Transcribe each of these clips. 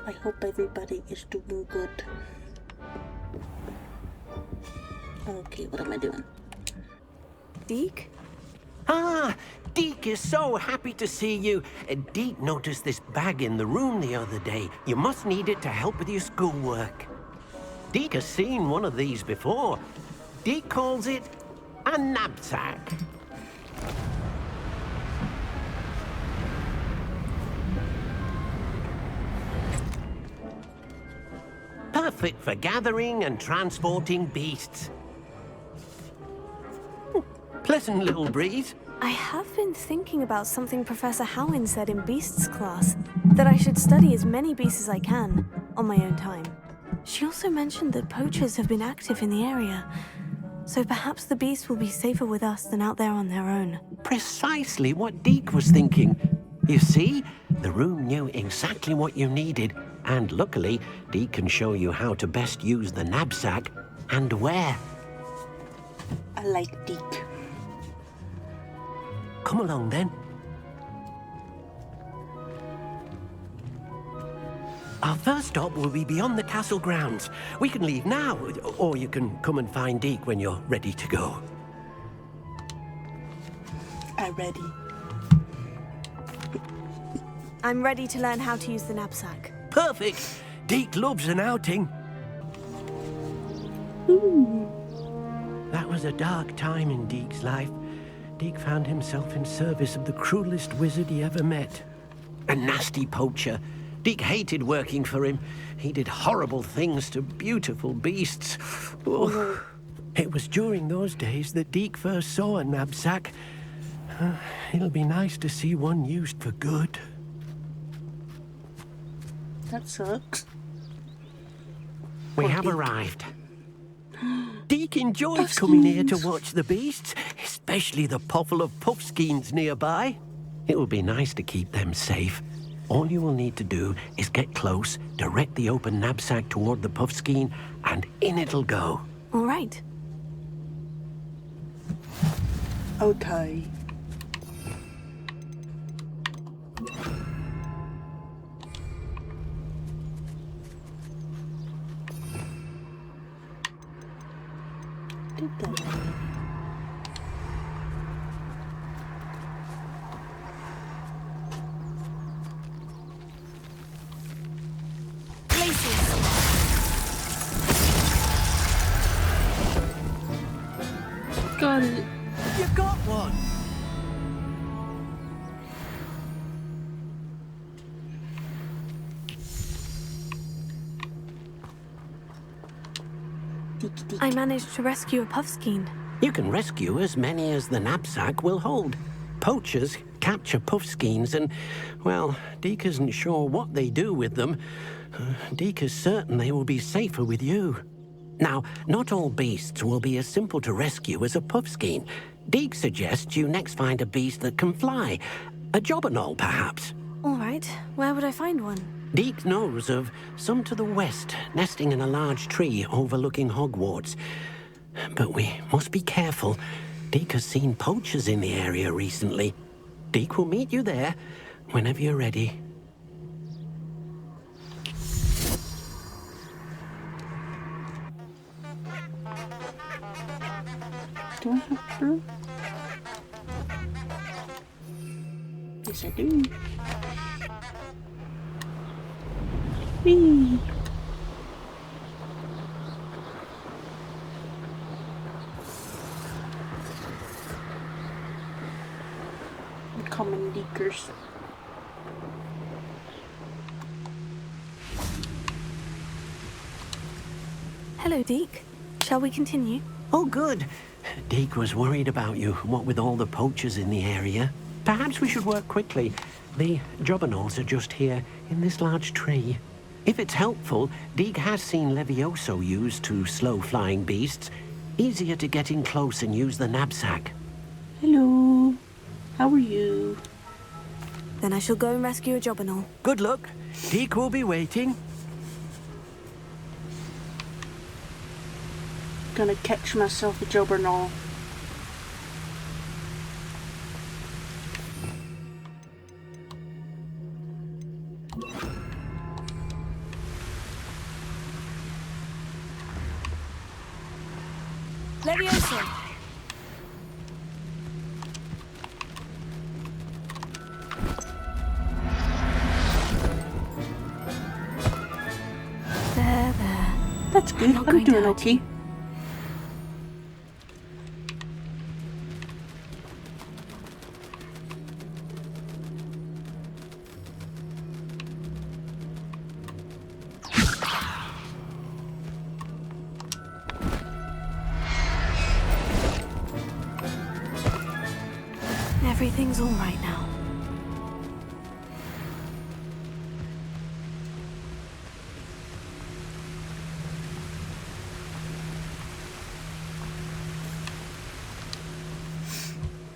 I hope everybody is doing good. Okay, what am I doing? Deke? Ah, Deke is so happy to see you. Deke noticed this bag in the room the other day. You must need it to help with your schoolwork. Deke has seen one of these before. Deke calls it a knapsack. Perfect for gathering and transporting beasts. Pleasant little breeze. I have been thinking about something Professor Howin said in Beasts class, that I should study as many beasts as I can, on my own time. She also mentioned that poachers have been active in the area, so perhaps the beasts will be safer with us than out there on their own. Precisely what Deke was thinking. You see, the room knew exactly what you needed, and luckily, Deke can show you how to best use the knapsack and where. I like Deke. Come along then. Our first stop will be beyond the castle grounds. We can leave now, or you can come and find Deke when you're ready to go. I'm ready. I'm ready to learn how to use the knapsack. Perfect! Deke loves an outing. That was a dark time in Deke's life. Deke found himself in service of the cruelest wizard he ever met. A nasty poacher. Deke hated working for him. He did horrible things to beautiful beasts. Oh. It was during those days that Deke first saw a knapsack. It'll be nice to see one used for good. That sucks. We have arrived. Deke enjoys coming here to watch the beasts, especially the potful of puffskeins nearby. It will be nice to keep them safe. All you will need to do is get close, direct the open knapsack toward the puffskein, and in it'll go. All right. Okay. Did that already. Got it. You got one! Deke, Deke. I managed to rescue a puffskein. You can rescue as many as the knapsack will hold. Poachers capture puffskeins and, well, Deke isn't sure what they do with them. Deke is certain they will be safer with you. Now, not all beasts will be as simple to rescue as a puffskein. Deke suggests you next find a beast that can fly. A jobberknoll, perhaps. All right. Where would I find one? Deke knows of some to the west, nesting in a large tree overlooking Hogwarts. But we must be careful. Deke has seen poachers in the area recently. Deke will meet you there whenever you're ready. Do I have blue? Yes, I do. Whee! Common leakers. Hello, Deke. Shall we continue? Oh, good. Deke was worried about you, what with all the poachers in the area. Perhaps we should work quickly. The jobberknolls are just here, in this large tree. If it's helpful, Deke has seen Levioso used to slow flying beasts. Easier to get in close and use the knapsack. Hello. How are you? Then I shall go and rescue a jobberknoll. Good luck. Deke will be waiting. Gonna catch myself a jobberknoll. Levioso! There. That's good. not I'm going to doing hurt okay. you. Everything's all right now.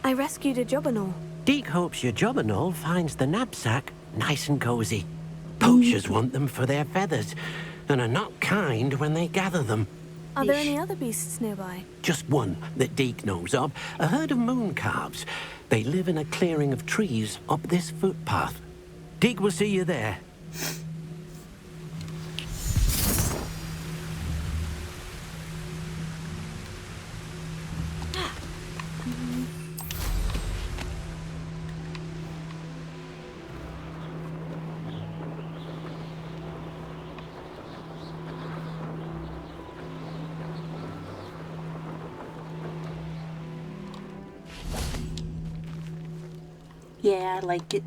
I rescued a Jobberknoll. Deke hopes your Jobberknoll finds the knapsack nice and cozy. Poachers want them for their feathers, and are not kind when they gather them. Are there any other beasts nearby? Just one that Deke knows of, a herd of moon calves. They live in a clearing of trees up this footpath. Deke will see you there. Yeah, I like it.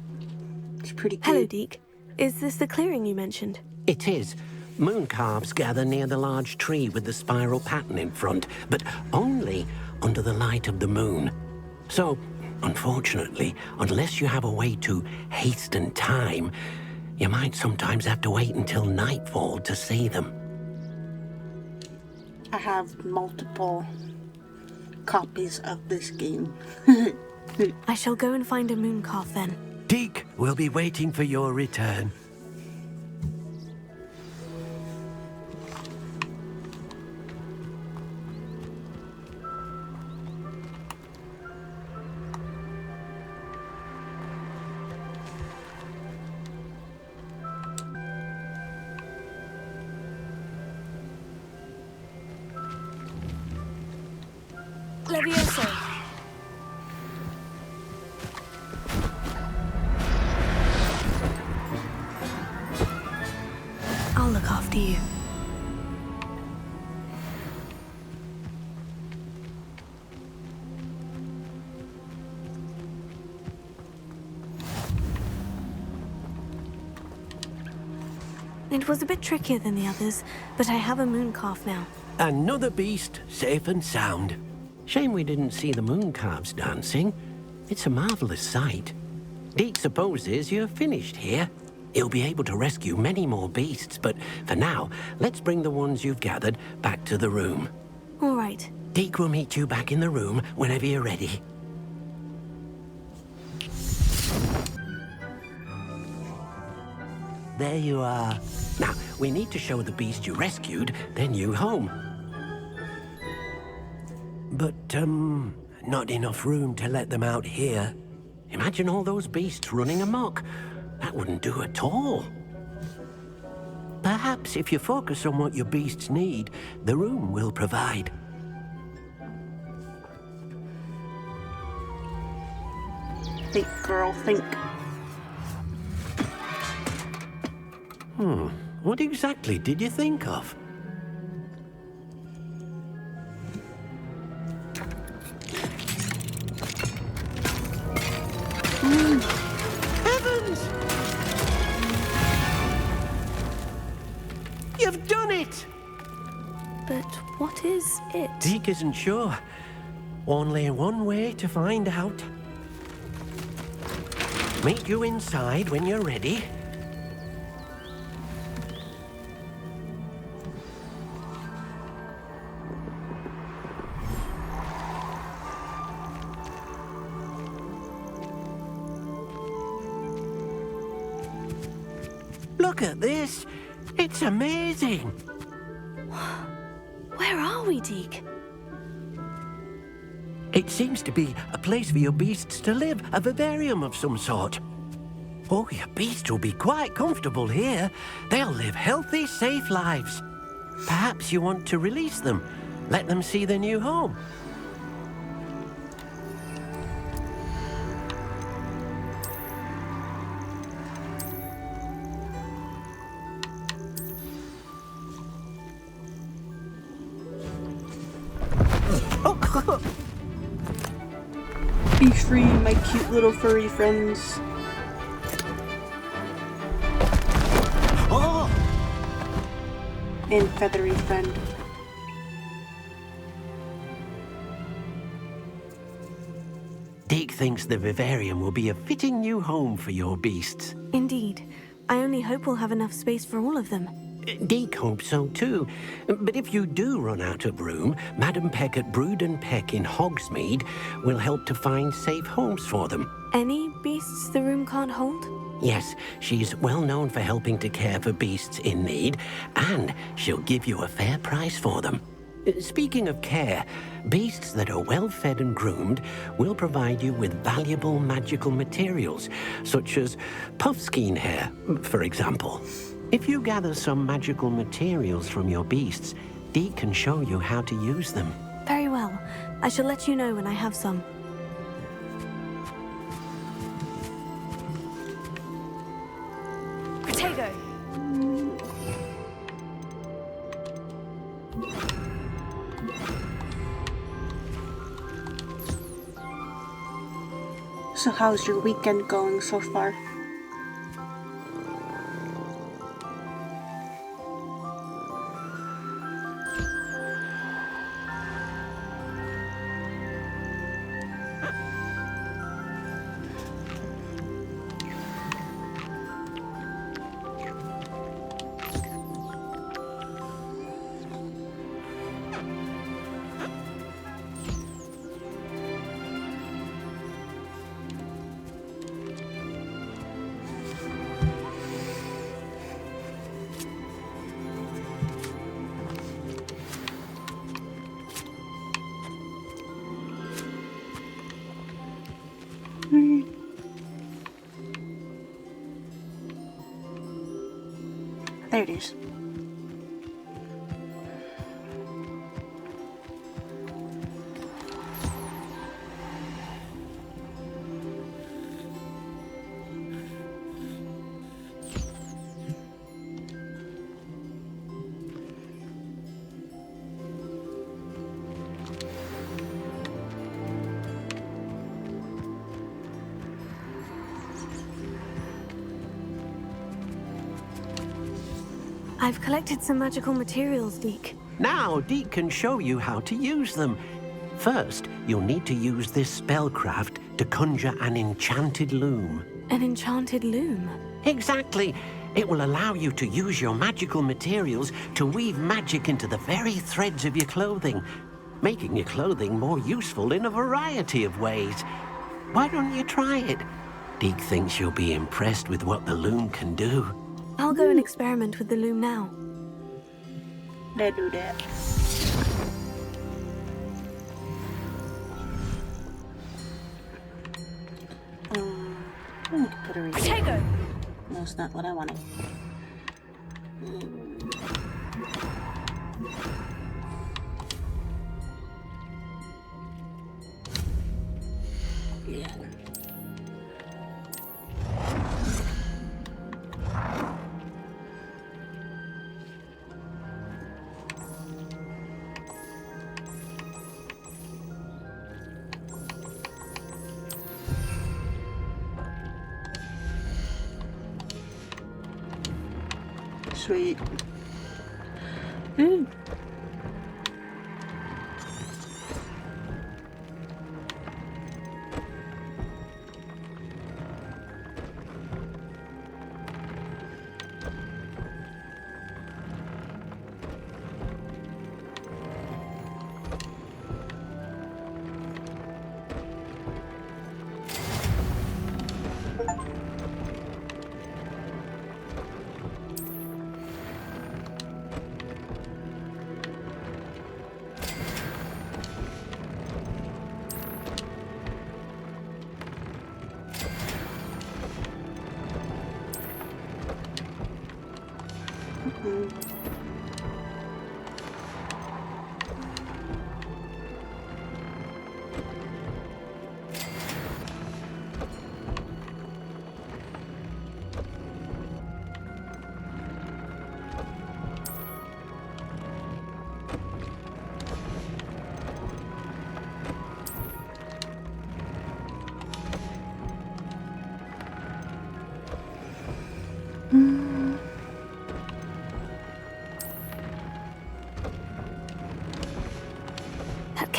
It's pretty good. Hello, Deke. Is this the clearing you mentioned? It is. Moon calves gather near the large tree with the spiral pattern in front, but only under the light of the moon. So, unfortunately, unless you have a way to hasten time, you might sometimes have to wait until nightfall to see them. I have multiple copies of this game. I shall go and find a moon calf then. Deke will be waiting for your return. Levioso! I'll look after you. It was a bit trickier than the others, but I have a moon calf now. Another beast, safe and sound. Shame we didn't see the moon calves dancing. It's a marvelous sight. Deke supposes you're finished here. He'll be able to rescue many more beasts, but for now, let's bring the ones you've gathered back to the room. All right. Deke will meet you back in the room whenever you're ready. There you are. Now, we need to show the beast you rescued their new home. But, not enough room to let them out here. Imagine all those beasts running amok. That wouldn't do at all. Perhaps if you focus on what your beasts need, the room will provide. Think, girl, think. What exactly did you think of? Heavens! You've done it! But what is it? Deke isn't sure. Only one way to find out. Meet you inside when you're ready. Look at this. It's amazing. Where are we, Deke? It seems to be a place for your beasts to live, a vivarium of some sort. Oh, your beasts will be quite comfortable here. They'll live healthy, safe lives. Perhaps you want to release them. Let them see their new home. Be free, my cute little furry friends. Oh! And feathery friend. Deke thinks the vivarium will be a fitting new home for your beasts. Indeed. I only hope we'll have enough space for all of them. Deke hopes so too. But if you do run out of room, Madam Peck at Brood and Peck in Hogsmeade will help to find safe homes for them. Any beasts the room can't hold? Yes, she's well known for helping to care for beasts in need, and she'll give you a fair price for them. Speaking of care, beasts that are well fed and groomed will provide you with valuable magical materials, such as puffskein hair, for example. If you gather some magical materials from your beasts, Deke can show you how to use them. Very well. I shall let you know when I have some. Protego! So how's your weekend going so far? There it is. I've collected some magical materials, Deke. Now, Deke can show you how to use them. First, you'll need to use this spellcraft to conjure an enchanted loom. An enchanted loom? Exactly. It will allow you to use your magical materials to weave magic into the very threads of your clothing, making your clothing more useful in a variety of ways. Why don't you try it? Deke thinks you'll be impressed with what the loom can do. I'll go and experiment with the loom now. Let's do that. I need to put her in here. Protego! No, it's not what I wanted. Yeah. Sweet.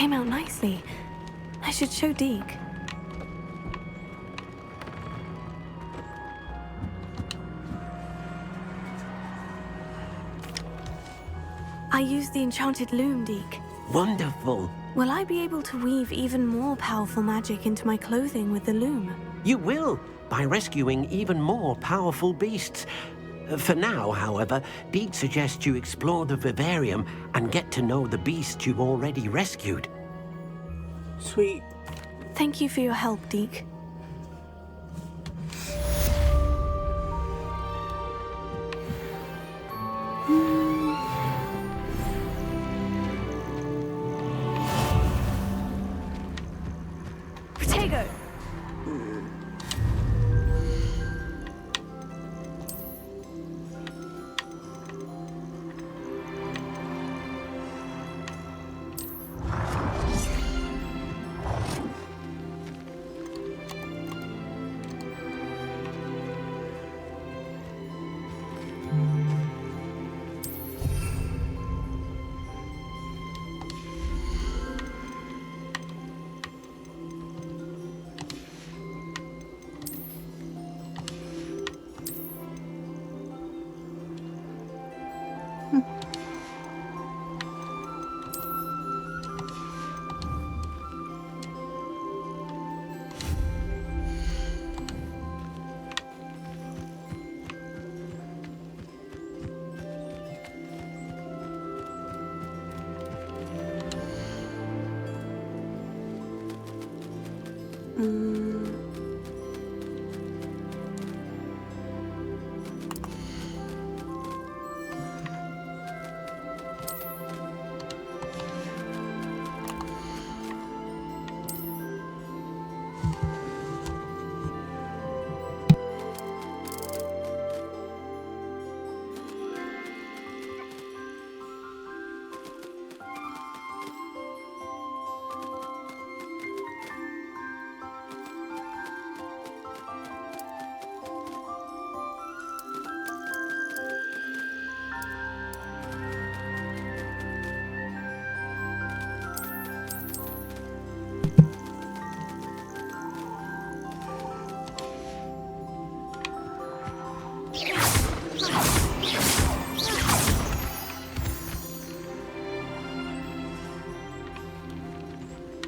came out nicely. I should show Deke. I used the enchanted loom, Deke. Wonderful. Will I be able to weave even more powerful magic into my clothing with the loom? You will, by rescuing even more powerful beasts. For now, however, Deke suggests you explore the vivarium and get to know the beasts you've already rescued. Sweet. Thank you for your help, Deke. Protego!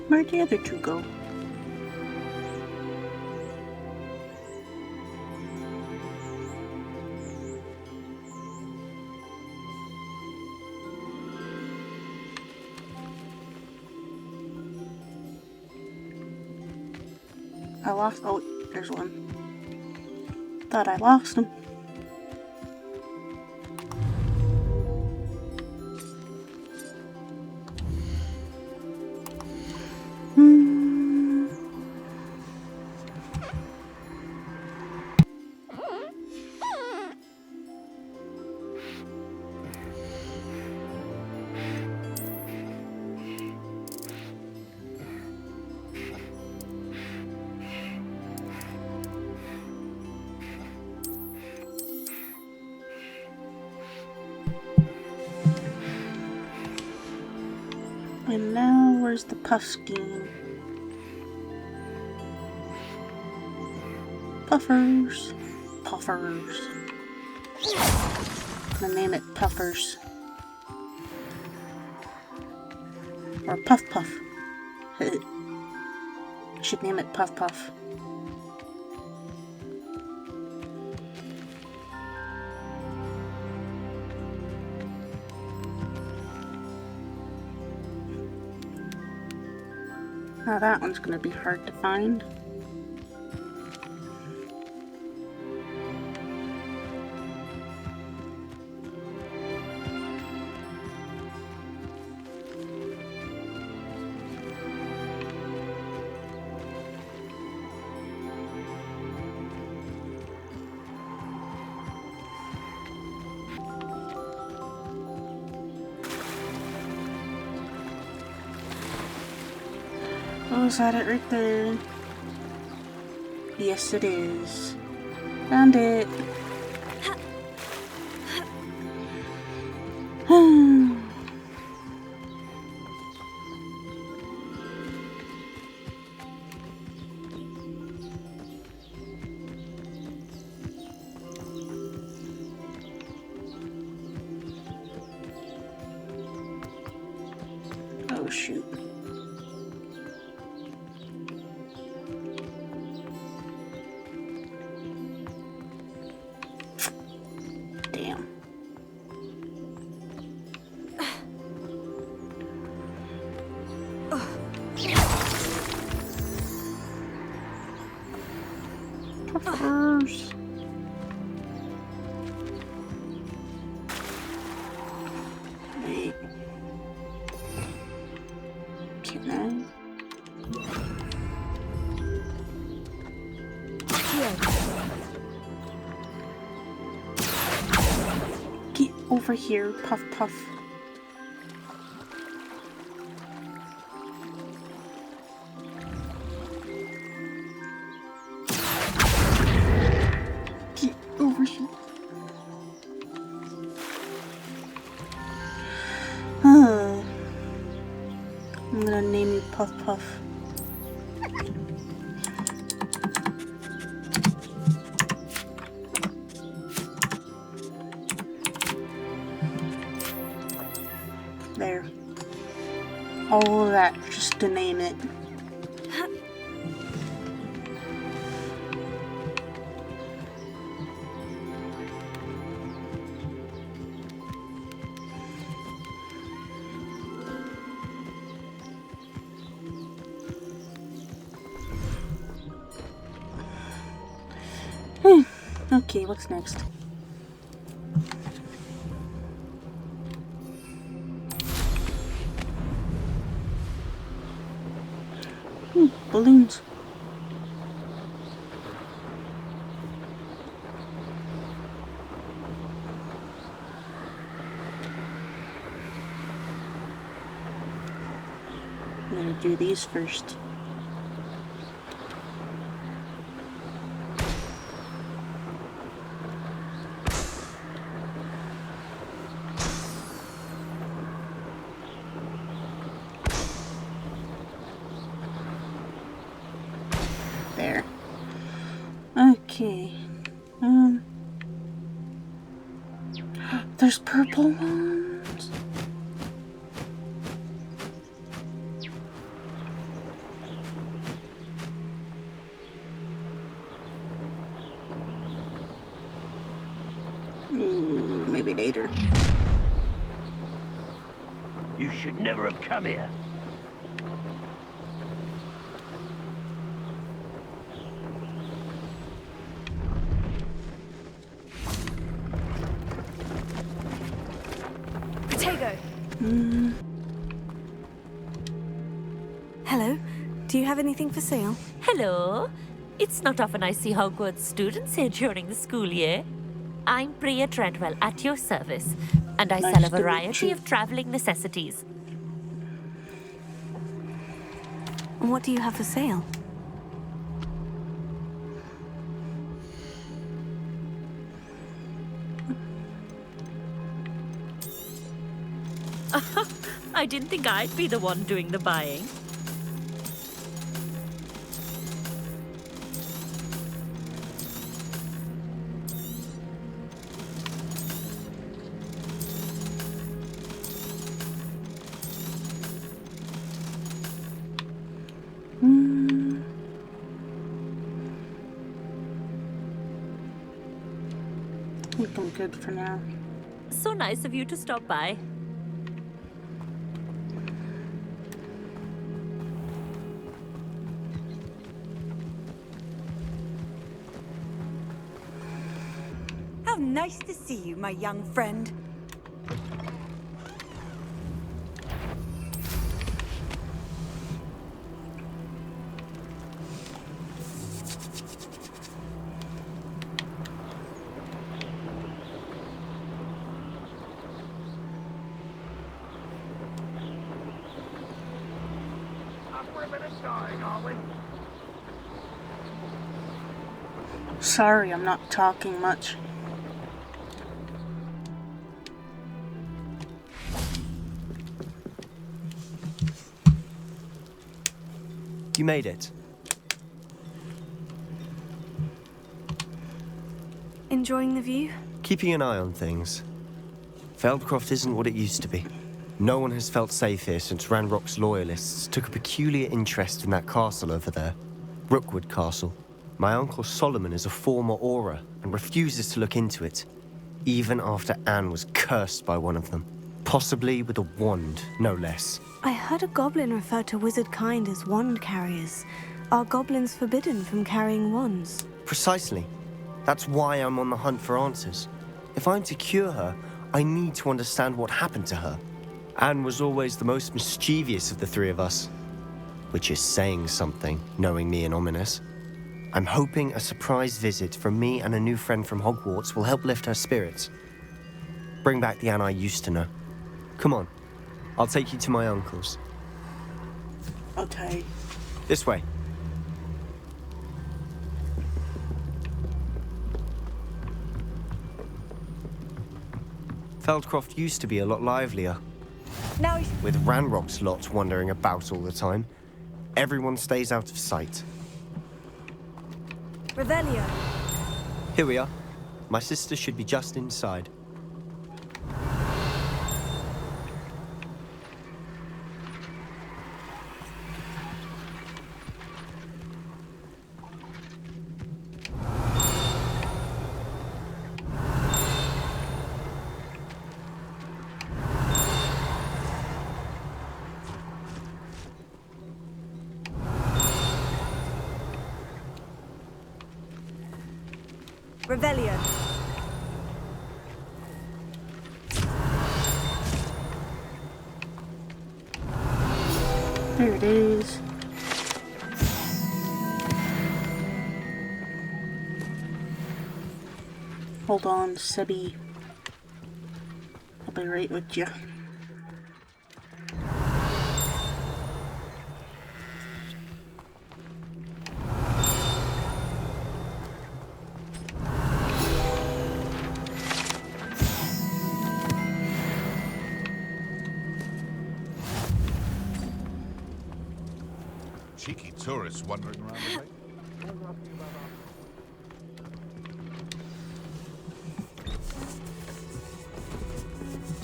Where'd the other two go? I lost. Oh, there's one. Thought I lost him. And now, where's the puff scheme? Puffers. Puffers. I'm gonna name it Puffers. Or Puff Puff. I should name it Puff Puff. Now that one's gonna be hard to find. Oh, is that it right there? Yes, it is. Found it. Oh, shoot. Damn. Puffers. Wait. Can I? Get over here, Puff Puff. Get over here. I'm gonna name you Puff Puff. There. All of that just to name it. Okay, what's next? Balloons. I'm gonna do these first. There. Okay. There's purple ones. Ooh, maybe later. You should never have come here. Hello. Do you have anything for sale? Hello. It's not often I see Hogwarts students here during the school year. I'm Priya Treadwell at your service, and I Nice sell a to meet variety you. of traveling necessities. And what do you have for sale? I didn't think I'd be the one doing the buying. I think I'm good for now. So nice of you to stop by. How nice to see you, my young friend. Sorry, I'm not talking much. You made it. Enjoying the view? Keeping an eye on things. Feldcroft isn't what it used to be. No one has felt safe here since Ranrock's loyalists took a peculiar interest in that castle over there. Rookwood Castle. My uncle Solomon is a former Auror and refuses to look into it, even after Anne was cursed by one of them. Possibly with a wand, no less. I heard a goblin refer to wizard kind as wand carriers. Are goblins forbidden from carrying wands? Precisely. That's why I'm on the hunt for answers. If I'm to cure her, I need to understand what happened to her. Anne was always the most mischievous of the three of us. Which is saying something, knowing me and Ominous. I'm hoping a surprise visit from me and a new friend from Hogwarts will help lift her spirits. Bring back the Anne I used to know. Come on, I'll take you to my uncle's. Okay. This way. Feldcroft used to be a lot livelier. Now he's... With Ranrock's lot wandering about all the time, everyone stays out of sight. Revelio. Here we are. My sister should be just inside. Revelio. There it is. Hold on, Sebby. I'll be right with you. Cheeky tourists wandering around the lake.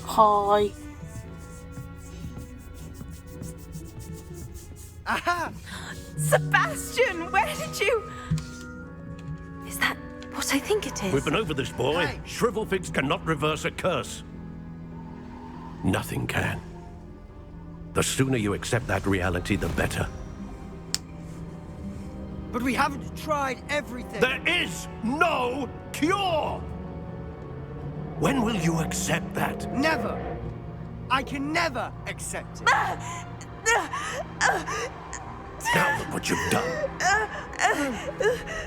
Hi. Aha! Sebastian, where did you... Is that what I think it is? We've been over this, boy. Hey. Shrivelfigs cannot reverse a curse. Nothing can. The sooner you accept that reality, the better. But we haven't tried everything. There is no cure! When will you accept that? Never. I can never accept it. Now look what you've done.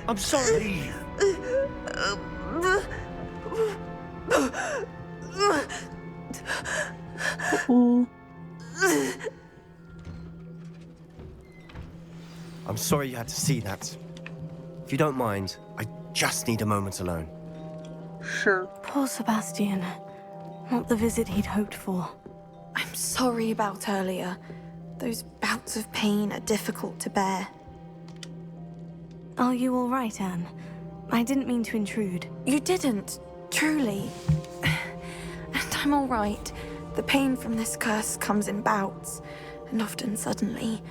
I'm sorry. Leave. Ooh. I'm sorry you had to see that. If you don't mind, I just need a moment alone. Sure. Poor Sebastian. Not the visit he'd hoped for. I'm sorry about earlier. Those bouts of pain are difficult to bear. Are you all right, Anne? I didn't mean to intrude. You didn't, truly. And I'm all right. The pain from this curse comes in bouts, and often suddenly.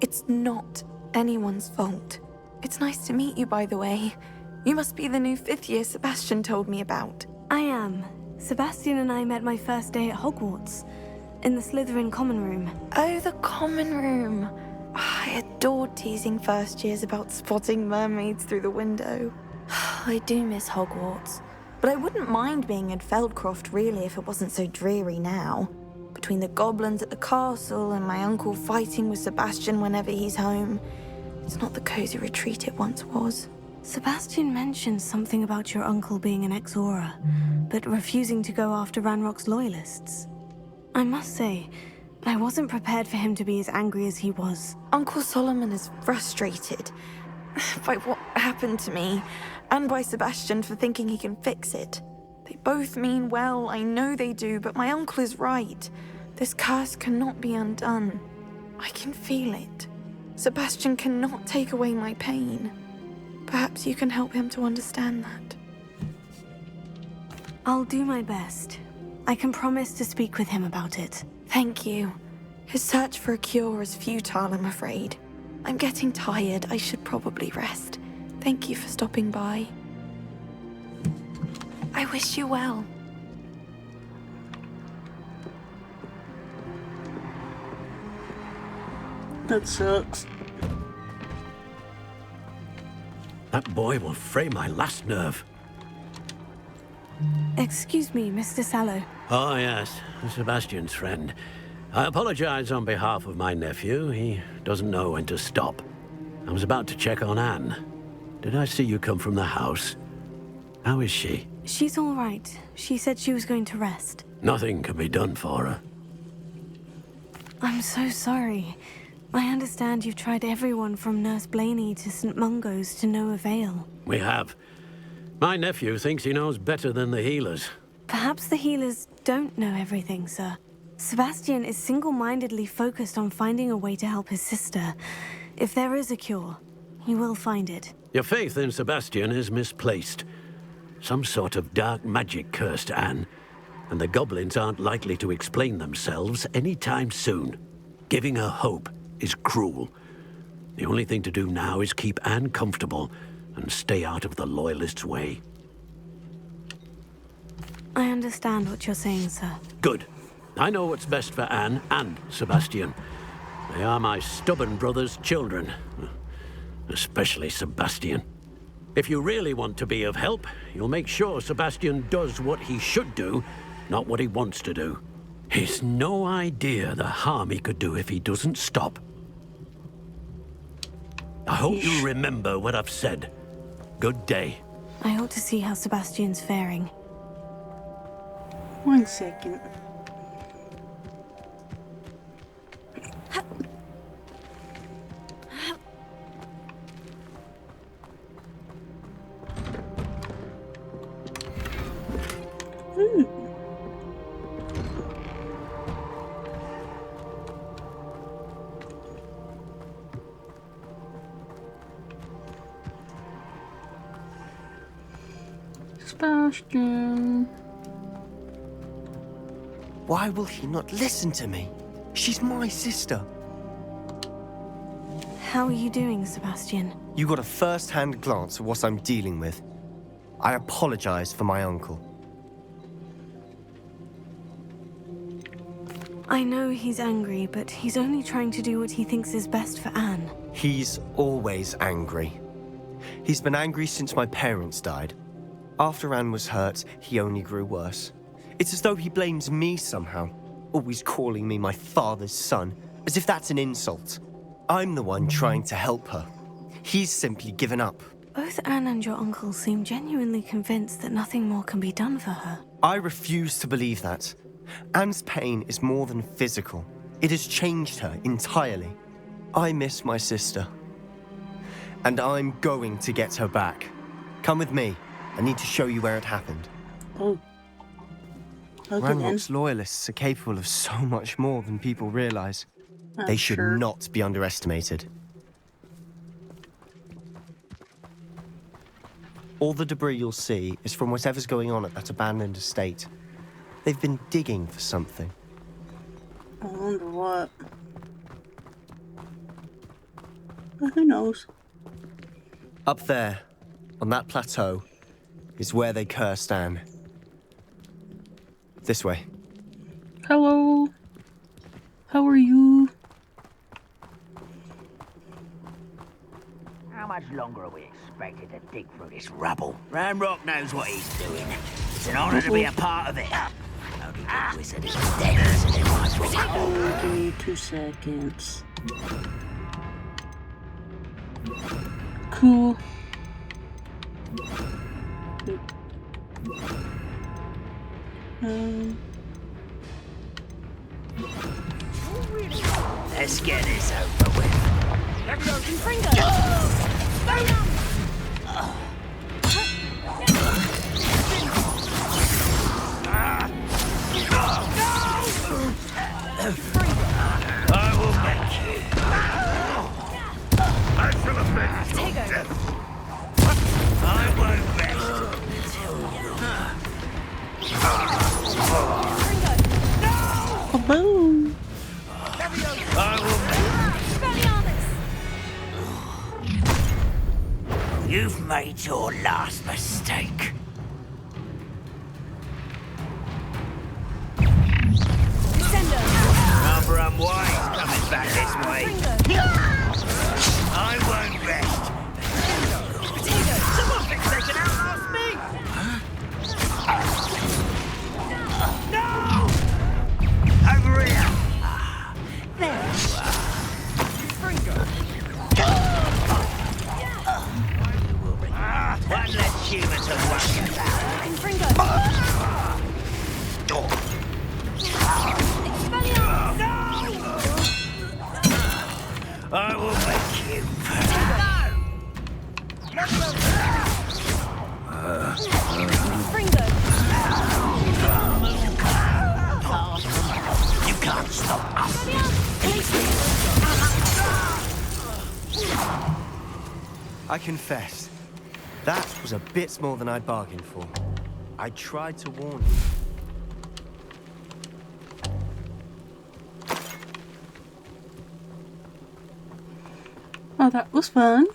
It's not anyone's fault. It's nice to meet you, by the way. You must be the new 5th year Sebastian told me about. I am. Sebastian and I met my first day at Hogwarts, in the Slytherin common room. Oh, the common room. I adored teasing first years about spotting mermaids through the window. I do miss Hogwarts, but I wouldn't mind being in Feldcroft really if it wasn't so dreary now. Between the goblins at the castle and my uncle fighting with Sebastian whenever he's home, it's not the cozy retreat it once was. Sebastian mentioned something about your uncle being an ex-Auror, but refusing to go after Ranrock's loyalists. I must say, I wasn't prepared for him to be as angry as he was. Uncle Solomon is frustrated by what happened to me, and by Sebastian for thinking he can fix it. They both mean well, I know they do, but my uncle is right. This curse cannot be undone. I can feel it. Sebastian cannot take away my pain. Perhaps you can help him to understand that. I'll do my best. I can promise to speak with him about it. Thank you. His search for a cure is futile, I'm afraid. I'm getting tired. I should probably rest. Thank you for stopping by. I wish you well. That sucks. That boy will fray my last nerve. Excuse me, Mr. Sallow. Oh, yes, Sebastian's friend. I apologize on behalf of my nephew. He doesn't know when to stop. I was about to check on Anne. Did I see you come from the house? How is she? She's all right. She said she was going to rest. Nothing can be done for her. I'm so sorry. I understand you've tried everyone from Nurse Blaney to St. Mungo's to no avail. We have. My nephew thinks he knows better than the healers. Perhaps the healers don't know everything, sir. Sebastian is single-mindedly focused on finding a way to help his sister. If there is a cure, he will find it. Your faith in Sebastian is misplaced. Some sort of dark magic cursed Anne, and the goblins aren't likely to explain themselves anytime soon. Giving her hope is cruel. The only thing to do now is keep Anne comfortable and stay out of the Loyalists' way. I understand what you're saying, sir. Good. I know what's best for Anne and Sebastian. They are my stubborn brother's children. Especially Sebastian. If you really want to be of help, you'll make sure Sebastian does what he should do, not what he wants to do. He's no idea the harm he could do if he doesn't stop. I hope you remember what I've said. Good day. I ought to see how Sebastian's faring. 1 second. Sebastian. Why will he not listen to me? She's my sister. How are you doing, Sebastian? You got a first-hand glance at what I'm dealing with. I apologize for my uncle. I know he's angry, but he's only trying to do what he thinks is best for Anne. He's always angry. He's been angry since my parents died. After Anne was hurt, he only grew worse. It's as though he blames me somehow, always calling me my father's son, as if that's an insult. I'm the one trying to help her. He's simply given up. Both Anne and your uncle seem genuinely convinced that nothing more can be done for her. I refuse to believe that. Anne's pain is more than physical. It has changed her entirely. I miss my sister. And I'm going to get her back. Come with me. I need to show you where it happened. Oh. Okay, then. Ranrock's loyalists are capable of so much more than people realize. They should sure. not be underestimated. All the debris you'll see is from whatever's going on at that abandoned estate. They've been digging for something. I wonder what. Well, who knows? Up there, on that plateau, is where they cursed Anne. This way. Hello. How are you? How much longer are we expected to dig through this rubble? Ranrock knows what he's doing. It's an honor to be a part of it. Only the wizard is dead, so they might as well. Give me 2 seconds. Cool. Let's get this over with. I will make you. I shall avenge your death. I won't rest until you. Boom. made your last mistake. Another unwise coming back this way. I won't rest. Someone thinks they can outlast me! No! Over here! There you are. One less human to worry about. I will make you pay. You can't stop us. I confess, that was a bit more than I bargained for. I tried to warn you. Oh, that was fun.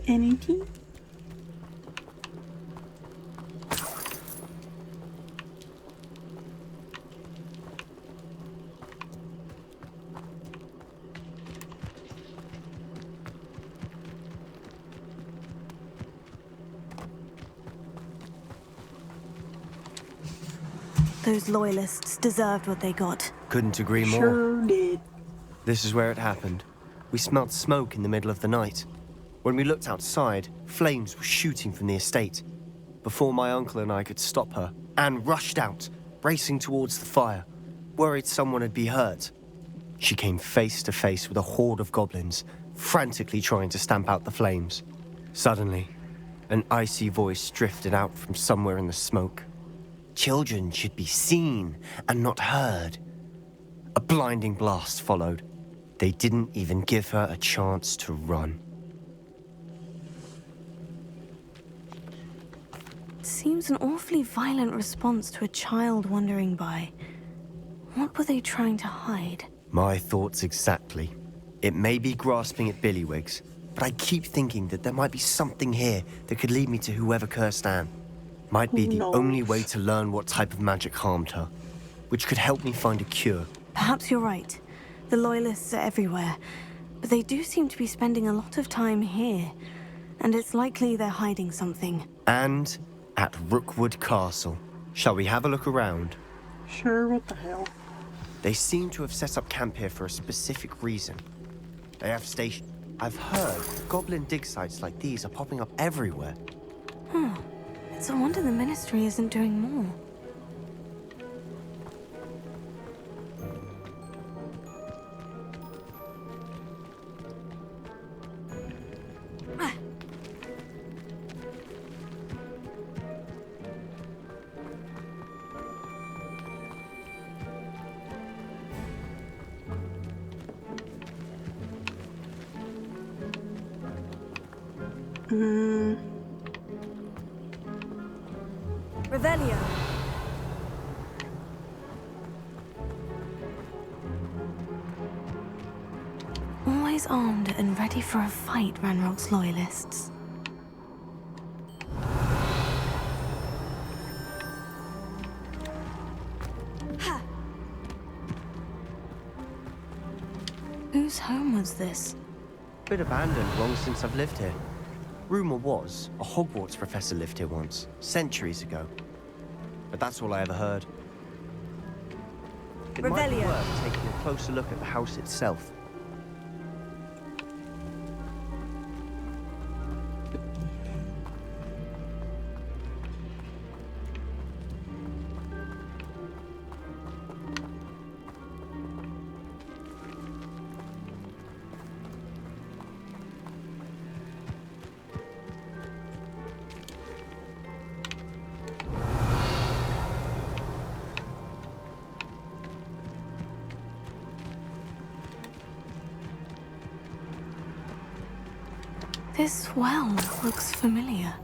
Anything? Those loyalists deserved what they got. Couldn't agree more. Sure did. This is where it happened. We smelt smoke in the middle of the night. When we looked outside, flames were shooting from the estate. Before my uncle and I could stop her, Anne rushed out, racing towards the fire, worried someone had been hurt. She came face to face with a horde of goblins, frantically trying to stamp out the flames. Suddenly, an icy voice drifted out from somewhere in the smoke. Children should be seen and not heard. A blinding blast followed. They didn't even give her a chance to run. Seems an awfully violent response to a child wandering by. What were they trying to hide? My thoughts exactly. It may be grasping at Billywigs, but I keep thinking that there might be something here that could lead me to whoever cursed Anne. Might be the only way to learn what type of magic harmed her, which could help me find a cure. Perhaps you're right. The Loyalists are everywhere, but they do seem to be spending a lot of time here, and it's likely they're hiding something. And at Rookwood Castle. Shall we have a look around? Sure, what the hell? They seem to have set up camp here for a specific reason. They have stations. I've heard goblin dig sites like these are popping up everywhere. It's a wonder the Ministry isn't doing more. Revelio. Always armed and ready for a fight, Ranrock's Loyalists. Whose home was this? Bit abandoned long since I've lived here. Rumor was, a Hogwarts professor lived here once, centuries ago. But that's all I ever heard. It might be Revelio. worth taking a closer look at the house itself. This well looks familiar.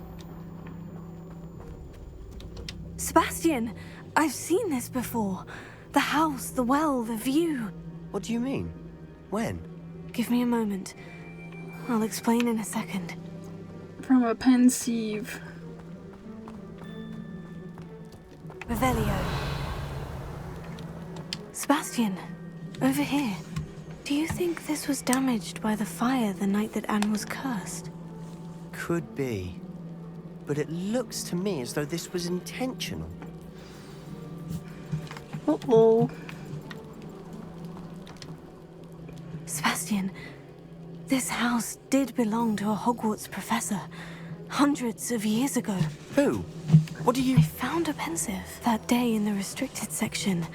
Sebastian! I've seen this before. The house, the well, the view. What do you mean? When? Give me a moment. I'll explain in a second. From a pensive. Revelio. Sebastian, over here. Do you think this was damaged by the fire the night that Anne was cursed? Could be. But it looks to me as though this was intentional. Uh-oh. Sebastian, this house did belong to a Hogwarts professor hundreds of years ago. Who? What do you... I found a pensive that day in the restricted section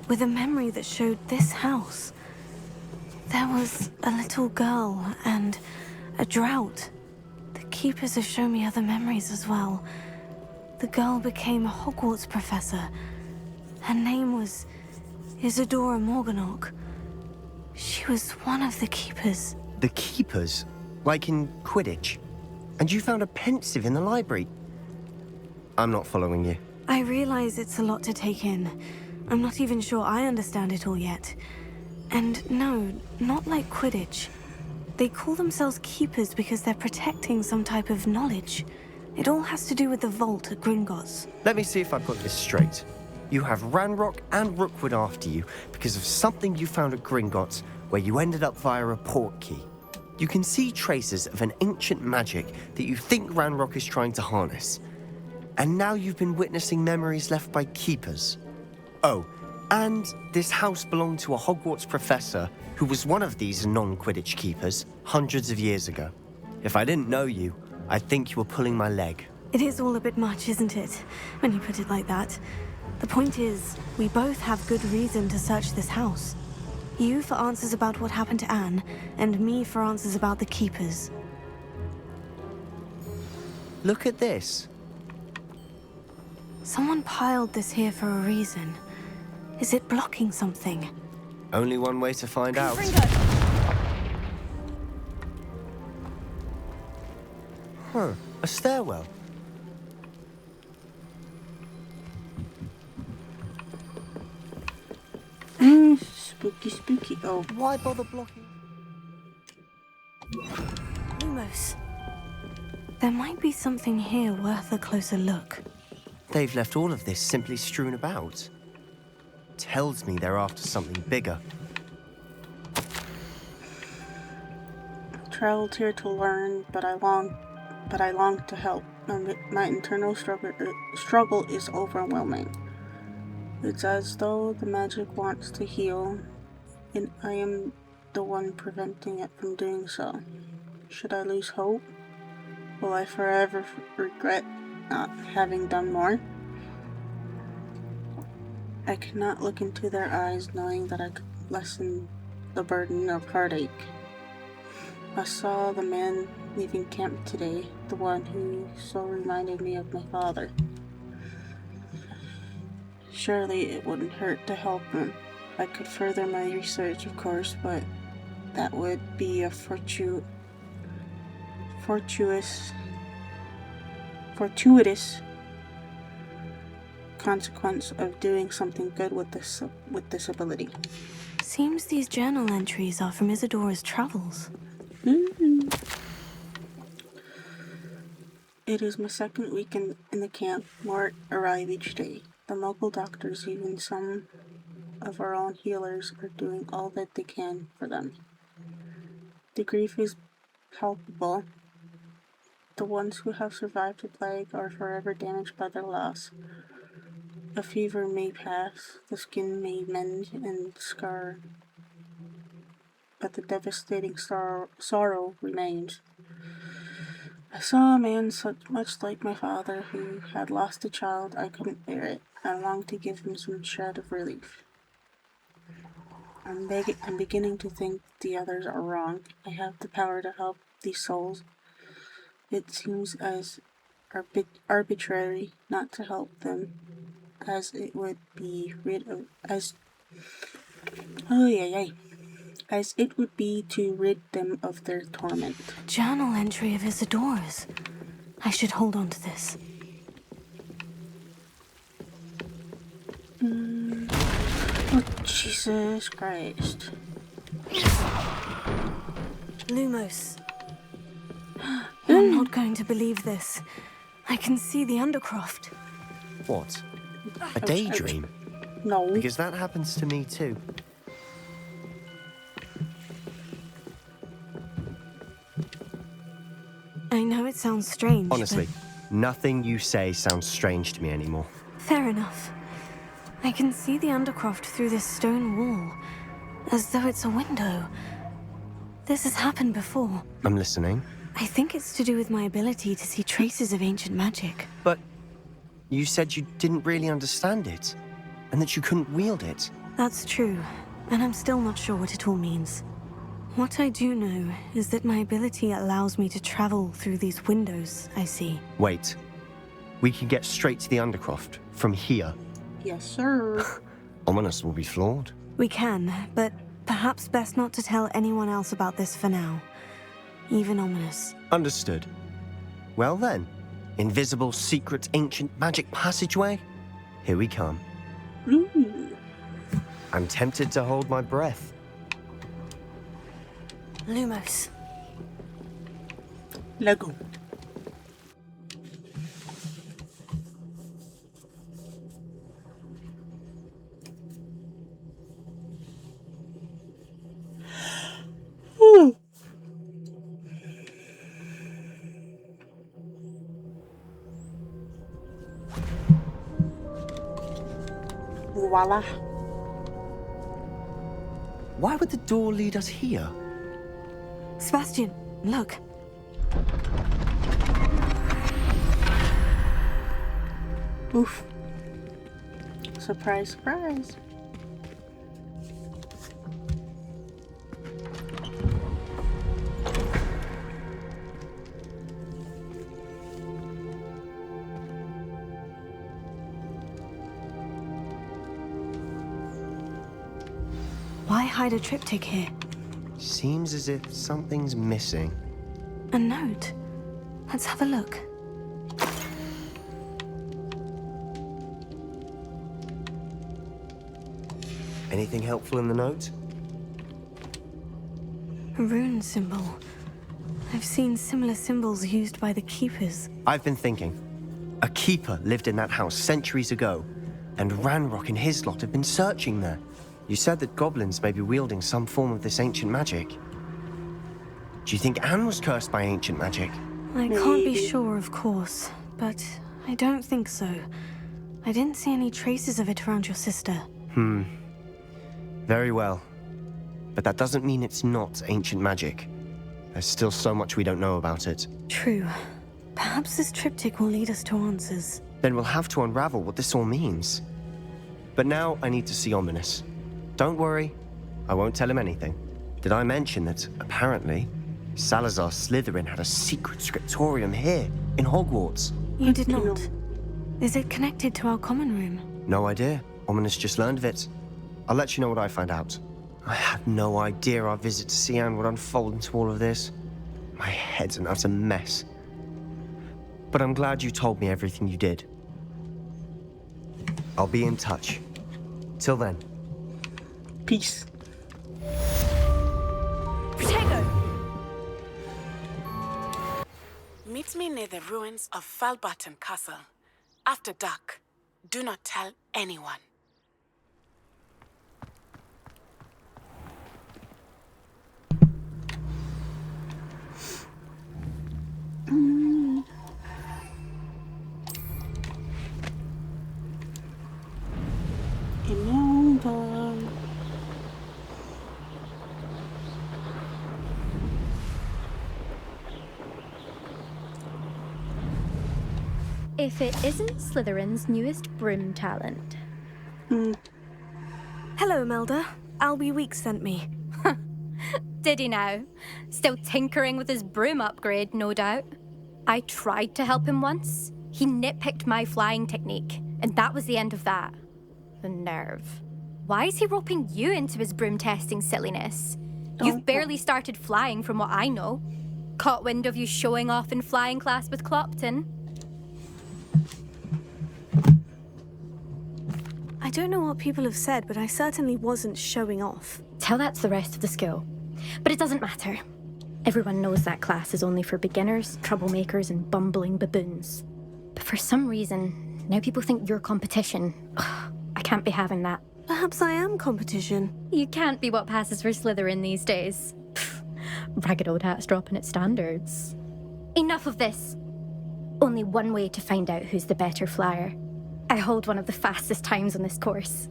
with a memory that showed this house. There was a little girl and a drought. The keepers have shown me other memories as well. The girl became a Hogwarts professor. Her name was Isadora Morganach. She was one of the keepers. The keepers? Like in Quidditch? And you found a pensive in the library? I'm not following you. I realize it's a lot to take in. I'm not even sure I understand it all yet. And no, not like Quidditch. They call themselves keepers because they're protecting some type of knowledge. It all has to do with the vault at Gringotts. Let me see if I've got this straight. You have Ranrock and Rookwood after you because of something you found at Gringotts where you ended up via a port key. You can see traces of an ancient magic that you think Ranrock is trying to harness. And now you've been witnessing memories left by keepers. Oh, and this house belonged to a Hogwarts professor who was one of these non-Quidditch keepers hundreds of years ago. If I didn't know you, I'd think you were pulling my leg. It is all a bit much, isn't it? When you put it like that. The point is, we both have good reason to search this house. You for answers about what happened to Anne, and me for answers about the keepers. Look at this. Someone piled this here for a reason. Is it blocking something? Only one way to find out. Huh, a stairwell. Spooky, spooky. Oh. Why bother blocking? Lumos. There might be something here worth a closer look. They've left all of this simply strewn about. Tells me they're after something bigger. I traveled here to learn, but I long to help. My internal struggle is overwhelming. It's as though the magic wants to heal, and I am the one preventing it from doing so. Should I lose hope? Will I forever regret not having done more? I cannot look into their eyes knowing that I could lessen the burden of heartache. I saw the man leaving camp today, the one who so reminded me of my father. Surely it wouldn't hurt to help him. I could further my research, of course, but that would be a fortuitous consequence of doing something good with this ability. Seems these journal entries are from Isadora's travels. It is my second week in the camp. More arrive each day. The local doctors, even some of our own healers, are doing all that they can for them. The grief is palpable. The ones who have survived the plague are forever damaged by their loss. A fever may pass, the skin may mend and scar, but the devastating sorrow remains. I saw a man much like my father who had lost a child. I couldn't bear it. I longed to give him some shred of relief. I'm beginning to think the others are wrong. I have the power to help these souls. It seems as arbitrary not to help them as it would be rid of as as it would be to rid them of their torment. Journal entry of Isidora's. I should hold on to this. Oh, Jesus Christ. Lumos. You're not going to believe this. I can see the Undercroft. What? A daydream? No. Because that happens to me too. I know it sounds strange. Honestly, nothing you say sounds strange to me anymore. Fair enough. I can see the Undercroft through this stone wall, as though it's a window. This has happened before. I'm listening. I think it's to do with my ability to see traces of ancient magic. But you said you didn't really understand it, and that you couldn't wield it. That's true, and I'm still not sure what it all means. What I do know is that my ability allows me to travel through these windows I see. Wait. We can get straight to the Undercroft from here. Yes, sir. Ominous will be flawed. We can, but perhaps best not to tell anyone else about this for now. Even Ominous. Understood. Well then, invisible, secret, ancient magic passageway? Here we come. Ooh. I'm tempted to hold my breath. Lumos. Lego. Voila. Why would the door lead us here? Sebastian, look. Oof. Surprise, surprise. Why hide a triptych here? Seems as if something's missing. A note. Let's have a look. Anything helpful in the note? A rune symbol. I've seen similar symbols used by the Keepers. I've been thinking. A keeper lived in that house centuries ago, and Ranrock and his lot have been searching there. You said that goblins may be wielding some form of this ancient magic. Do you think Anne was cursed by ancient magic? I can't be sure, of course, but I don't think so. I didn't see any traces of it around your sister. Very well. But that doesn't mean it's not ancient magic. There's still so much we don't know about it. True. Perhaps this triptych will lead us to answers. Then we'll have to unravel what this all means. But now I need to see Ominous. Don't worry, I won't tell him anything. Did I mention that, apparently, Salazar Slytherin had a secret scriptorium here, in Hogwarts? You did not. Is it connected to our common room? No idea. Ominous just learned of it. I'll let you know what I find out. I had no idea our visit to see Anne would unfold into all of this. My head's an utter mess. But I'm glad you told me everything you did. I'll be in touch. Till then. Peace. Protego! Meet me near the ruins of Falbarton Castle. After dark. Do not tell anyone. Imelda. If it isn't Slytherin's newest broom talent. Hello, Imelda. Albie Weeks sent me. Did he now? Still tinkering with his broom upgrade, no doubt. I tried to help him once. He nitpicked my flying technique, and that was the end of that. The nerve. Why is he roping you into his broom testing silliness? You've barely started flying from what I know. Caught wind of you showing off in flying class with Clopton. I don't know what people have said, but I certainly wasn't showing off. Tell that to the rest of the school. But it doesn't matter. Everyone knows that class is only for beginners, troublemakers, and bumbling baboons. But for some reason, now people think you're competition. Ugh, I can't be having that. Perhaps I am competition. You can't be what passes for Slytherin these days. Pfft, ragged old hat's dropping its standards. Enough of this. Only one way to find out who's the better flyer. I hold one of the fastest times on this course.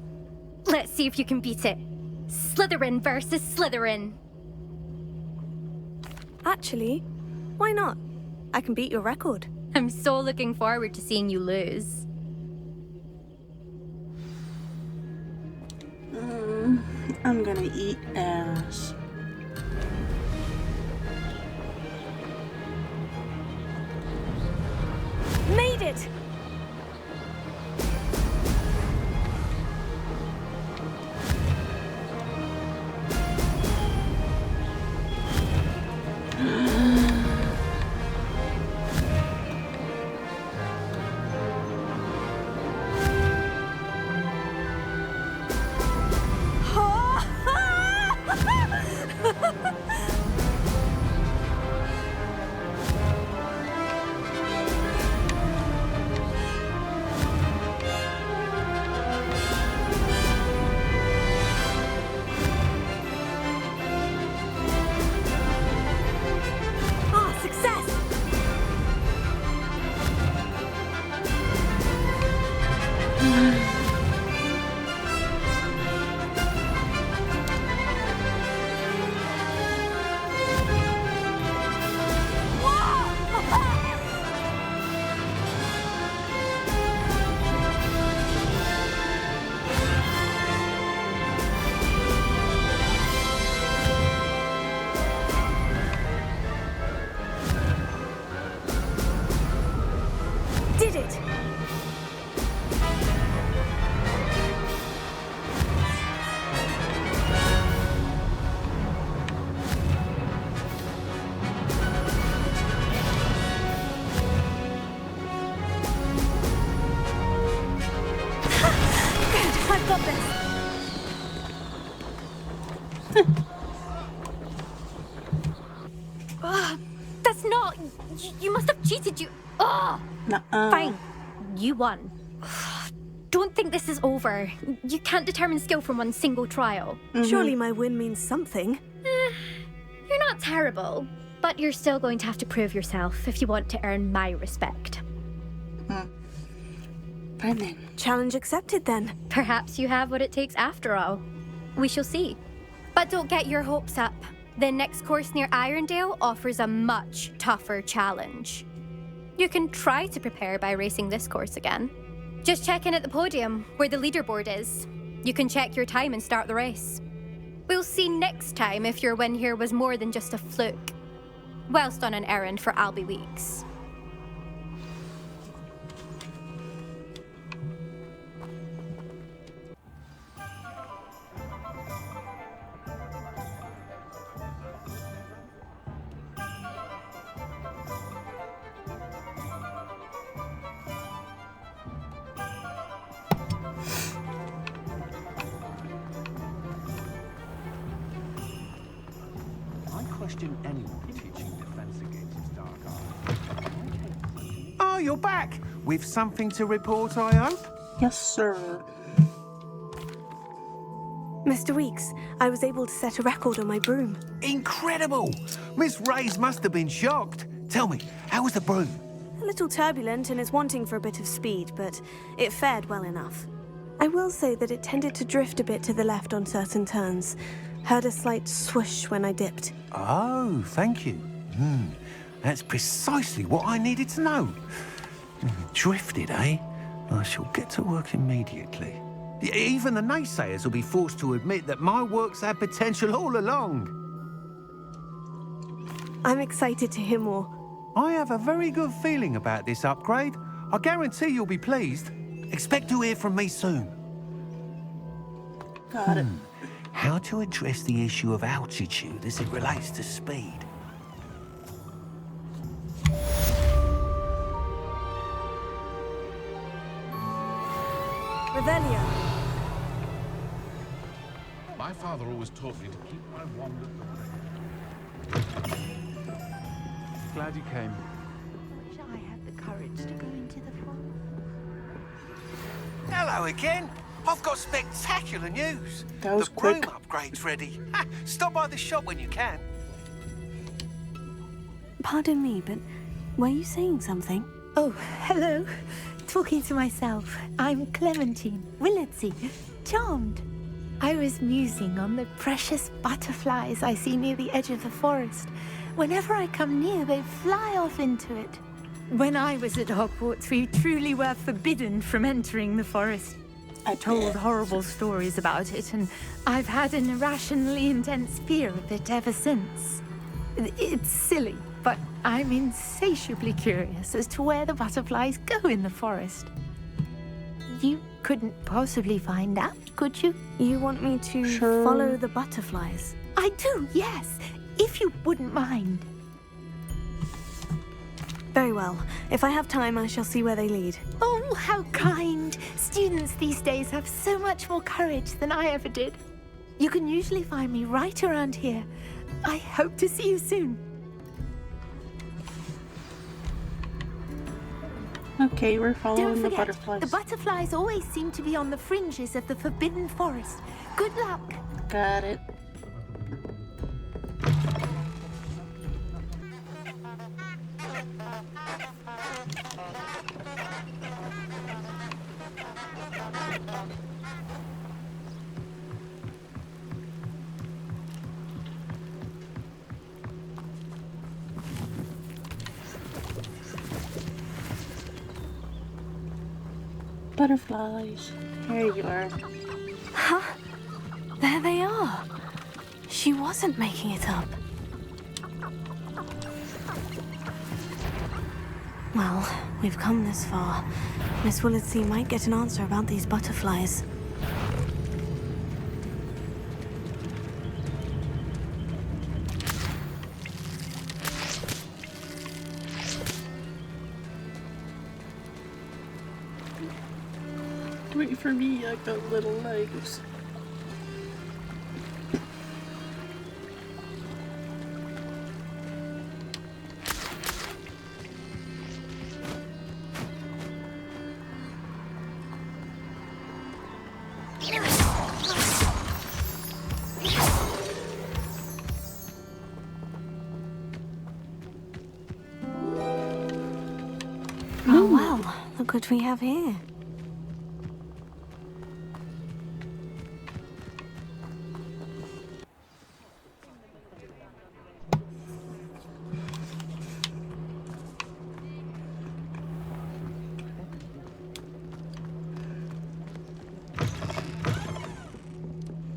Let's see if you can beat it. Slytherin versus Slytherin. Actually, why not? I can beat your record. I'm so looking forward to seeing you lose. I'm gonna eat ass. Made it! Did it! Good, I've got this. That's not... You must have cheated, you... Ugh! Fine. You won. Don't think this is over. You can't determine skill from one single trial. Surely my win means something. You're not terrible, but you're still going to have to prove yourself if you want to earn my respect. Fine then. Challenge accepted then. Perhaps you have what it takes after all. We shall see. But don't get your hopes up. The next course near Irondale offers a much tougher challenge. You can try to prepare by racing this course again. Just check in at the podium, where the leaderboard is. You can check your time and start the race. We'll see next time if your win here was more than just a fluke. Whilst on an errand for Albie Weeks. Anyone teaching defense against his dark art. Oh, you're back! With something to report, I hope? Yes, sir. Mr. Weeks, I was able to set a record on my broom. Incredible! Miss Reyes must have been shocked. Tell me, how was the broom? A little turbulent and is wanting for a bit of speed, but it fared well enough. I will say that it tended to drift a bit to the left on certain turns. Heard a slight swoosh when I dipped. Oh, thank you. That's precisely what I needed to know. Drifted, eh? I shall get to work immediately. Even the naysayers will be forced to admit that my work's had potential all along. I'm excited to hear more. I have a very good feeling about this upgrade. I guarantee you'll be pleased. Expect to hear from me soon. Got it. how to address the issue of altitude as it relates to speed. Revelio. My father always taught me to keep my wand at the ready. Glad you came. Wish I had the courage to go into the forest. Hello again. I've got spectacular news. That was the quick. broom upgrade's ready. Ha, stop by the shop when you can. Pardon me, but were you saying something? Oh, hello. Talking to myself. I'm Clementine Willardsey. Charmed. I was musing on the precious butterflies I see near the edge of the forest. Whenever I come near, they fly off into it. When I was at Hogwarts, we truly were forbidden from entering the forest. I told horrible stories about it, and I've had an irrationally intense fear of it ever since. It's silly, but I'm insatiably curious as to where the butterflies go in the forest. You couldn't possibly find out, could you? You want me to follow the butterflies? I do, yes, if you wouldn't mind. Very well. If I have time, I shall see where they lead. Oh, how kind. Students these days have so much more courage than I ever did. You can usually find me right around here. I hope to see you soon. Okay, we're Don't following the forget, butterflies. the butterflies always seem to be on the fringes of the Forbidden Forest. Good luck. Got it. Butterflies. Here you are. Huh? There they are. She wasn't making it up. Well, we've come this far. Miss Willardsey might get an answer about these butterflies. Wait for me, I got little legs. Oh well, look what we have here.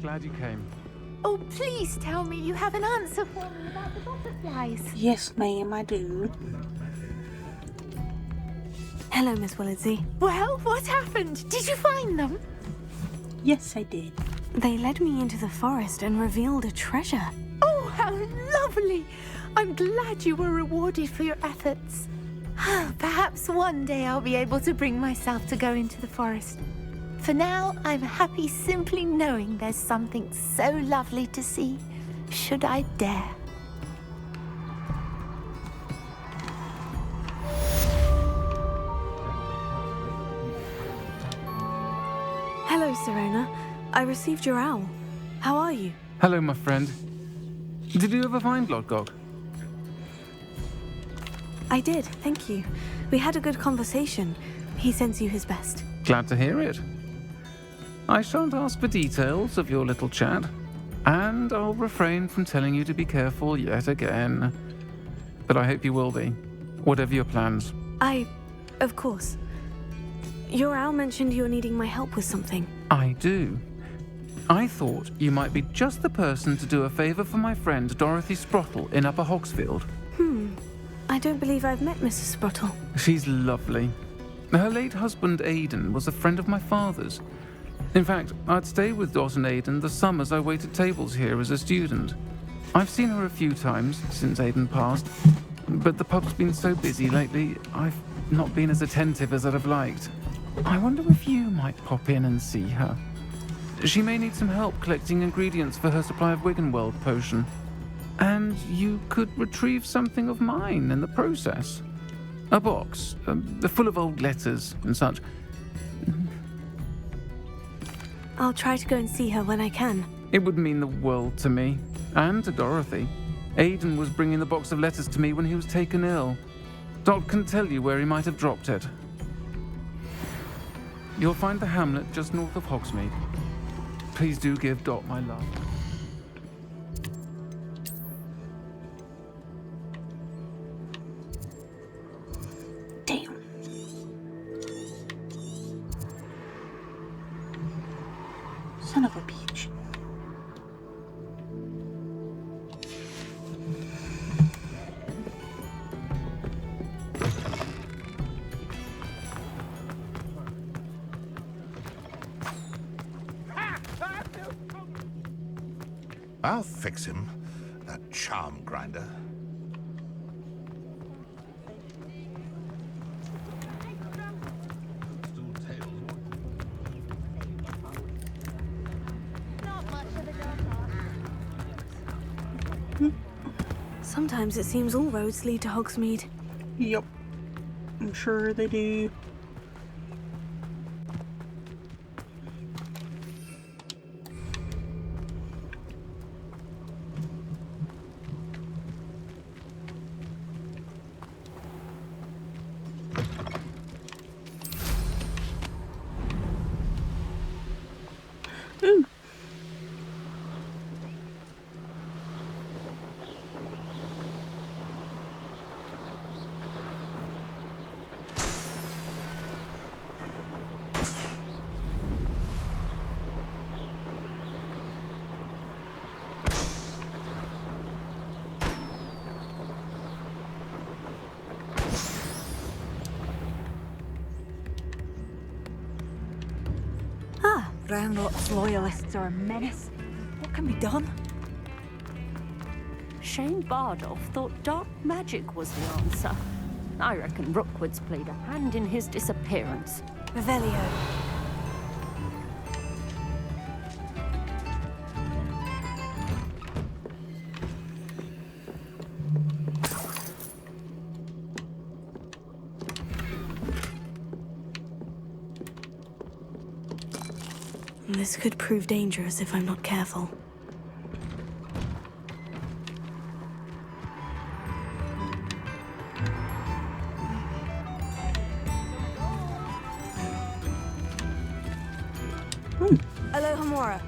Glad you came. Oh, please tell me you have an answer for me about the butterflies. Yes, ma'am, I do. Hello, Miss Willardsey. Well, what happened? Did you find them? Yes, I did. They led me into the forest and revealed a treasure. Oh, how lovely! I'm glad you were rewarded for your efforts. Perhaps one day I'll be able to bring myself to go into the forest. For now, I'm happy simply knowing there's something so lovely to see, should I dare. Hello, Serona. I received your owl. How are you? Hello, my friend. Did you ever find Lodgok? I did, thank you. We had a good conversation. He sends you his best. Glad to hear it. I shan't ask for details of your little chat, and I'll refrain from telling you to be careful yet again. But I hope you will be, whatever your plans. Of course. Your owl mentioned you're needing my help with something. I do. I thought you might be just the person to do a favor for my friend Dorothy Sprottle in Upper Hogsfield. I don't believe I've met Mrs. Sprottle. She's lovely. Her late husband Aidan was a friend of my father's. In fact, I'd stayed with Dot and Aidan the summers I waited tables here as a student. I've seen her a few times since Aidan passed, but the pub's been so busy lately, I've not been as attentive as I'd have liked. I wonder if you might pop in and see her. She may need some help collecting ingredients for her supply of Wiggenweld potion. And you could retrieve something of mine in the process. A box, full of old letters and such. I'll try to go and see her when I can. It would mean the world to me, and to Dorothy. Aidan was bringing the box of letters to me when he was taken ill. Dot can tell you where he might have dropped it. You'll find the hamlet just north of Hogsmeade. Please do give Dot my love. Damn. Son of a bitch. I'll fix him, that charm grinder. Sometimes it seems all roads lead to Hogsmeade. Yep. I'm sure they do. Ooh. Ranrock's loyalists are a menace. What can be done? Shane Bardolph thought dark magic was the answer. I reckon Rookwood's played a hand in his disappearance. Revelio. This could prove dangerous if I'm not careful. Aloha Mora.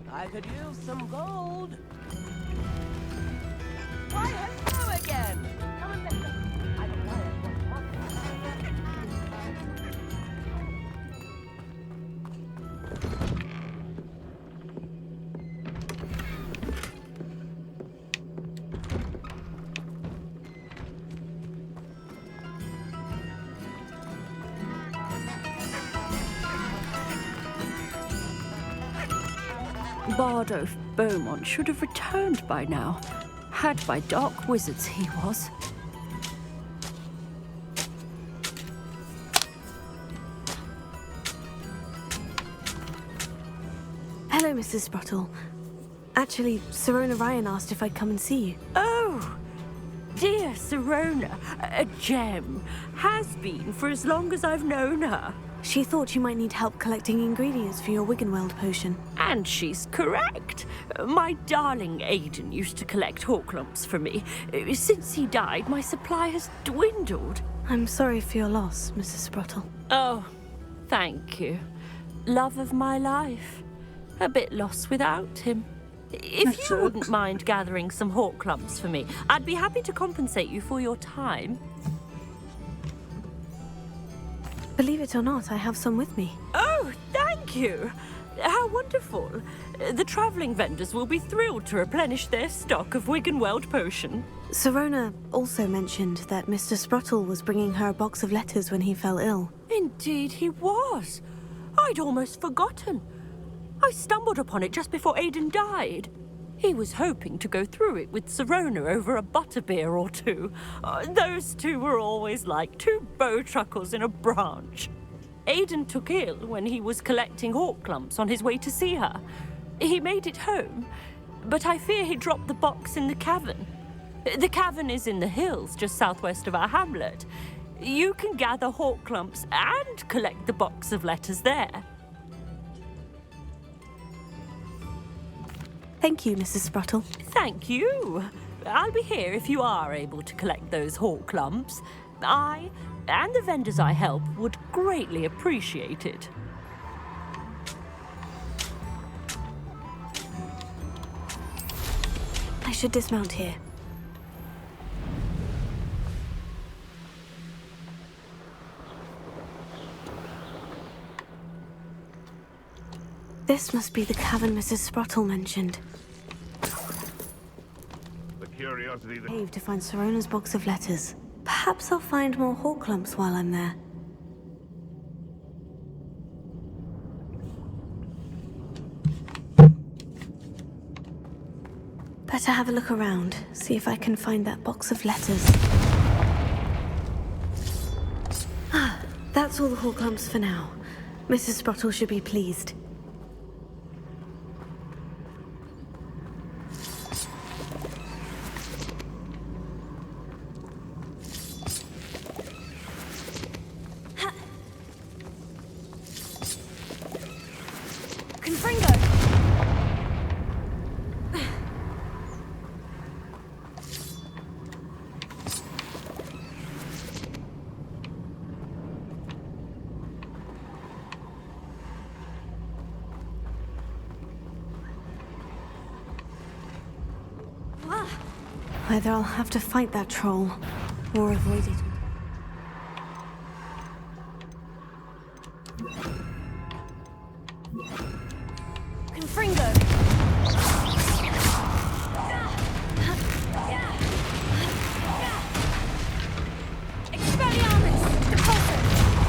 I could use some gold. Why, hello again! Come and listen. I don't know Bardolph Beaumont should have returned by now. Had by dark wizards he was. Hello, Mrs. Sprottle. Actually, Sirona Ryan asked if I'd come and see you. Oh, dear Sirona, a gem. Has been for as long as I've known her. She thought you might need help collecting ingredients for your Wiggenweld potion. And she's correct. My darling Aidan used to collect hawk lumps for me. Since he died, my supply has dwindled. I'm sorry for your loss, Mrs. Sprottle. Oh, thank you. Love of my life. A bit lost without him. If you wouldn't mind gathering some hawk clumps for me, I'd be happy to compensate you for your time. Believe it or not, I have some with me. Oh, thank you. How wonderful. The travelling vendors will be thrilled to replenish their stock of Wiggenweld potion. Sirona also mentioned that Mr. Sprottle was bringing her a box of letters when he fell ill. Indeed he was. I'd almost forgotten. I stumbled upon it just before Aidan died. He was hoping to go through it with Sirona over a butterbeer or two. Those two were always like two bowtruckles in a branch. Aidan took ill when he was collecting hawk clumps on his way to see her. He made it home, but I fear he dropped the box in the cavern. The cavern is in the hills just southwest of our hamlet. You can gather hawk clumps and collect the box of letters there. Thank you, Mrs. Sprottle. Thank you. I'll be here if you are able to collect those hawk clumps. I and the vendors I help would greatly appreciate it. I should dismount here. This must be the cavern Mrs. Sprottle mentioned. The curiosity that... Cave to find Sirona's box of letters. Perhaps I'll find more hawk clumps while I'm there. Better have a look around, see if I can find that box of letters. Ah, that's all the hawk clumps for now. Mrs. Sprottle should be pleased. Either I'll have to fight that troll, or avoid it. Confringo! Expelliarmus! Depulso!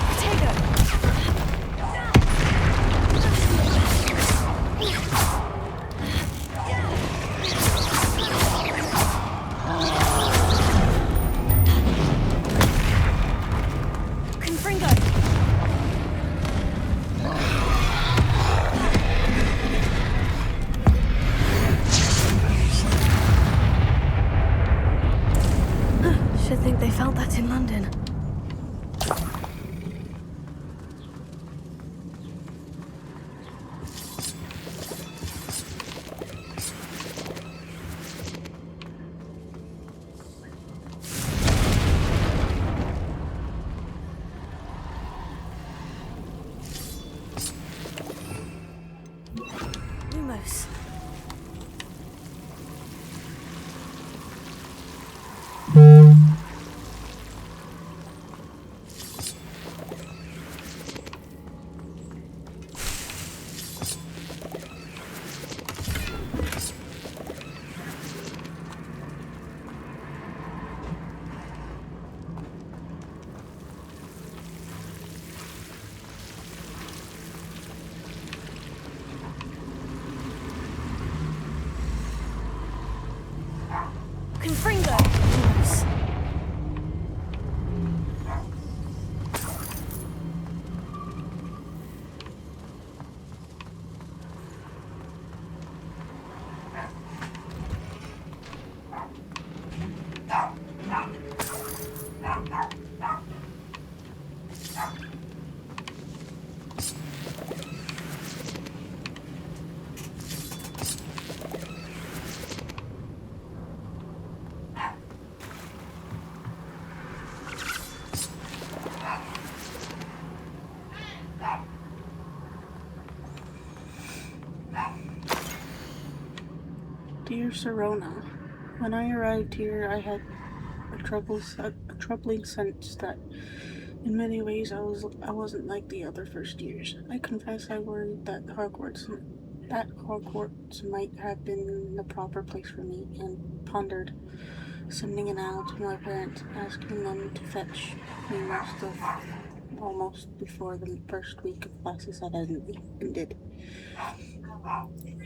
Protego! Confringo! Dear Serona, when I arrived here, I had a troubling sense that, in many ways, I wasn't like the other first years. I confess I worried that Hogwarts might have been the proper place for me, and pondered sending an owl to my parents, asking them to fetch me almost before the first week of classes had ended.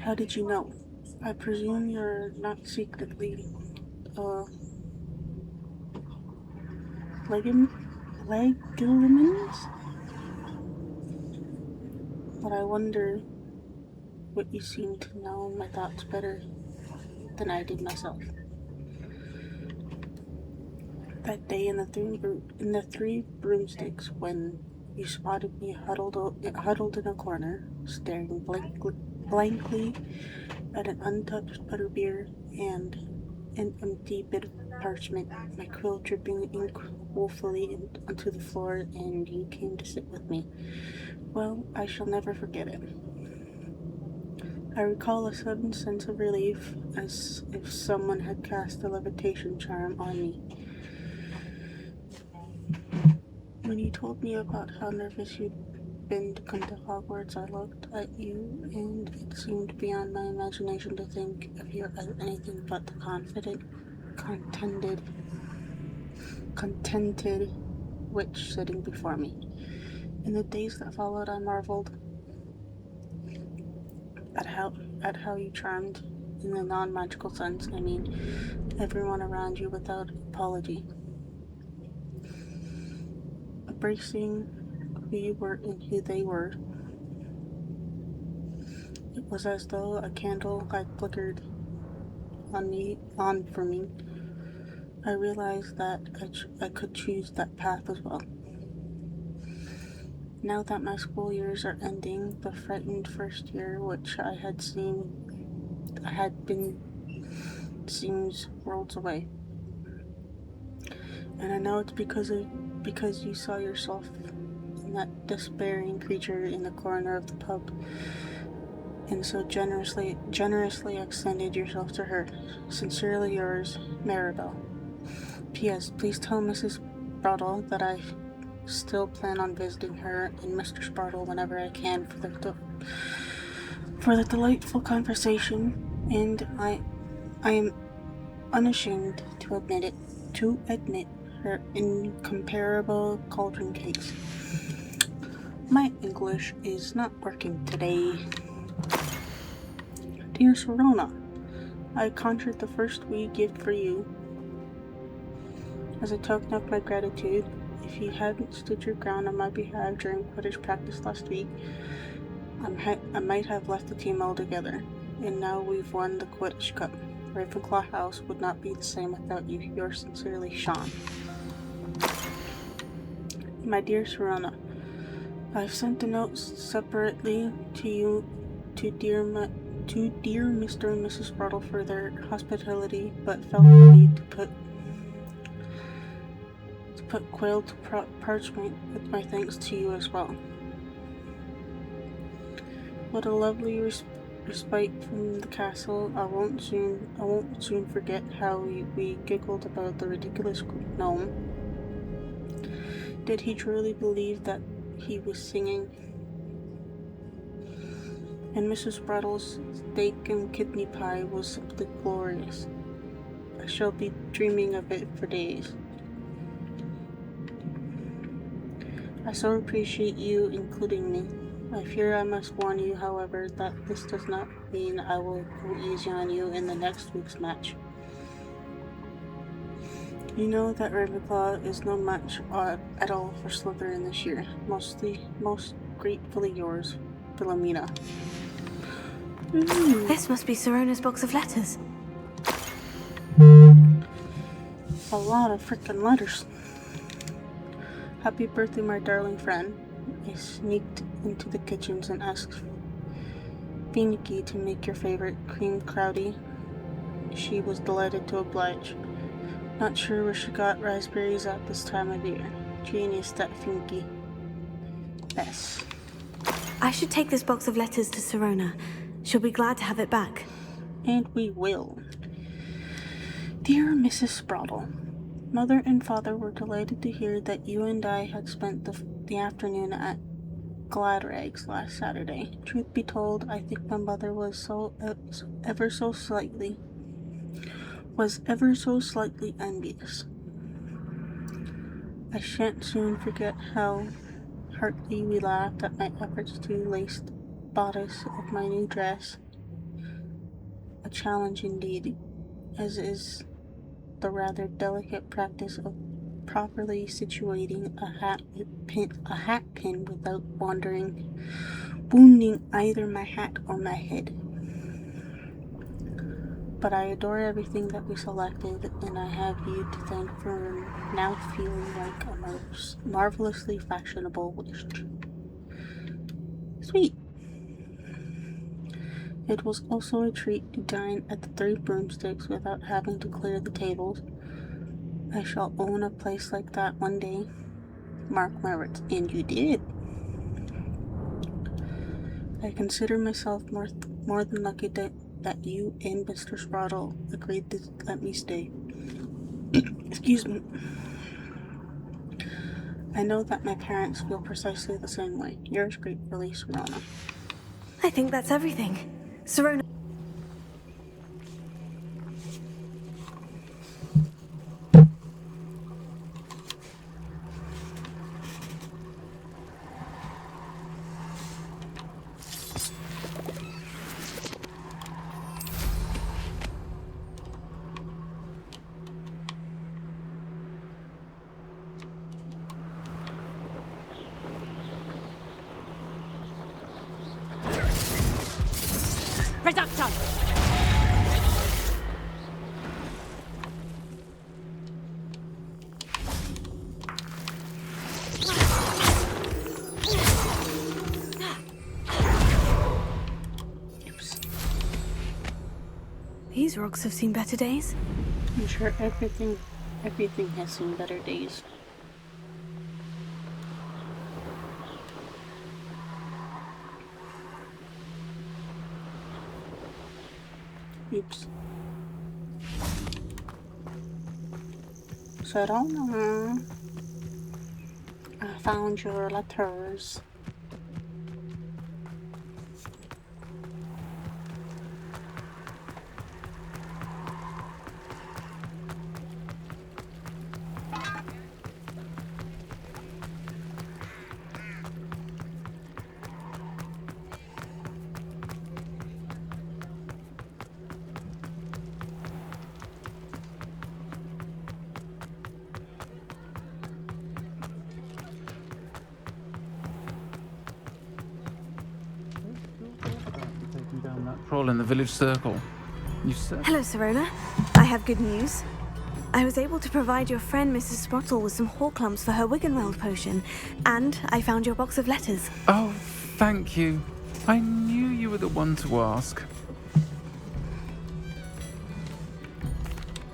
How did you know? I presume you're not secretly, legilimens? But I wonder what you seem to know my thoughts better than I did myself. That day in the Three Broomsticks, when you spotted me huddled in a corner, staring blankly at an untouched butterbeer and an empty bit of parchment, my quill dripping ink woefully onto the floor, and you came to sit with me. Well, I shall never forget it. I recall a sudden sense of relief, as if someone had cast a levitation charm on me. When you told me about how nervous you'd been to come to Hogwarts, I looked at you, and it seemed beyond my imagination to think of you as anything but the confident, contented witch sitting before me. In the days that followed, I marveled at how you charmed, in the non-magical sense, I mean, everyone around you without apology. Embracing who you were and who they were. It was as though a candle had flickered on for me. I realized that I could choose that path as well. Now that my school years are ending, the frightened first year which I had been seems worlds away. And I know it's because you saw yourself in that despairing creature in the corner of the pub, and so generously extended yourself to her. Sincerely yours, Maribel. P.S. Please tell Mrs. Brattle that I still plan on visiting her and Mr. Spartle whenever I can for the delightful conversation, and I am unashamed to admit her incomparable cauldron cakes. My English is not working today. Dear Serona, I conjured the first wee gift for you. As a token of my gratitude, if you hadn't stood your ground on my behalf during Quidditch practice last week, I might have left the team altogether. And now we've won the Quidditch Cup. Ravenclaw House would not be the same without you. Yours sincerely, Sean. My dear Serona, I've sent a note separately to you, to dear Mr. and Mrs. Brattle for their hospitality, but felt the need to put quailed parchment with my thanks to you as well. What a lovely respite from the castle. I won't soon forget how we giggled about the ridiculous gnome. Did he truly believe that he was singing? And Mrs. Brattle's steak and kidney pie was simply glorious. I shall be dreaming of it for days. I so appreciate you including me. I fear I must warn you, however, that this does not mean I will go easy on you in the next week's match. You know that Ravenclaw is no match at all for Slytherin this year. Most gratefully yours, Philomena. This must be Serona's box of letters. A lot of frickin' letters. Happy birthday, my darling friend. I sneaked into the kitchens and asked Finky to make your favorite cream crowdie. She was delighted to oblige. Not sure where she got raspberries at this time of year. Genius, that Finky. S. I should take this box of letters to Sirona. She'll be glad to have it back. And we will. Dear Mrs. Sprottle, Mother and Father were delighted to hear that you and I had spent the afternoon at Gladrags last Saturday. Truth be told, I think my mother was ever so slightly envious. I shan't soon forget how heartily we laughed at my efforts to lace the bodice of my new dress. A challenge indeed, as is the rather delicate practice of properly situating a hat pin without wounding either my hat or my head. But I adore everything that we selected, and I have you to thank for now feeling like a marvelously fashionable wish. Sweet. It was also a treat to dine at the Three Broomsticks without having to clear the tables. I shall own a place like that one day. Mark my words, and you did. I consider myself more than lucky that you and Mr. Sprottle agreed to let me stay. Excuse me. I know that my parents feel precisely the same way. Yours gratefully, Sirona. I think that's everything. Sirona. Reducto! These rocks have seen better days. I'm sure everything has seen better days. Oops. Sirona, I found your letters. Down that troll in the village circle. You said... Hello, Sirona. I have good news. I was able to provide your friend Mrs. Sprottle with some Horklumps for her Wiggenweld potion, and I found your box of letters. Oh, thank you. I knew you were the one to ask.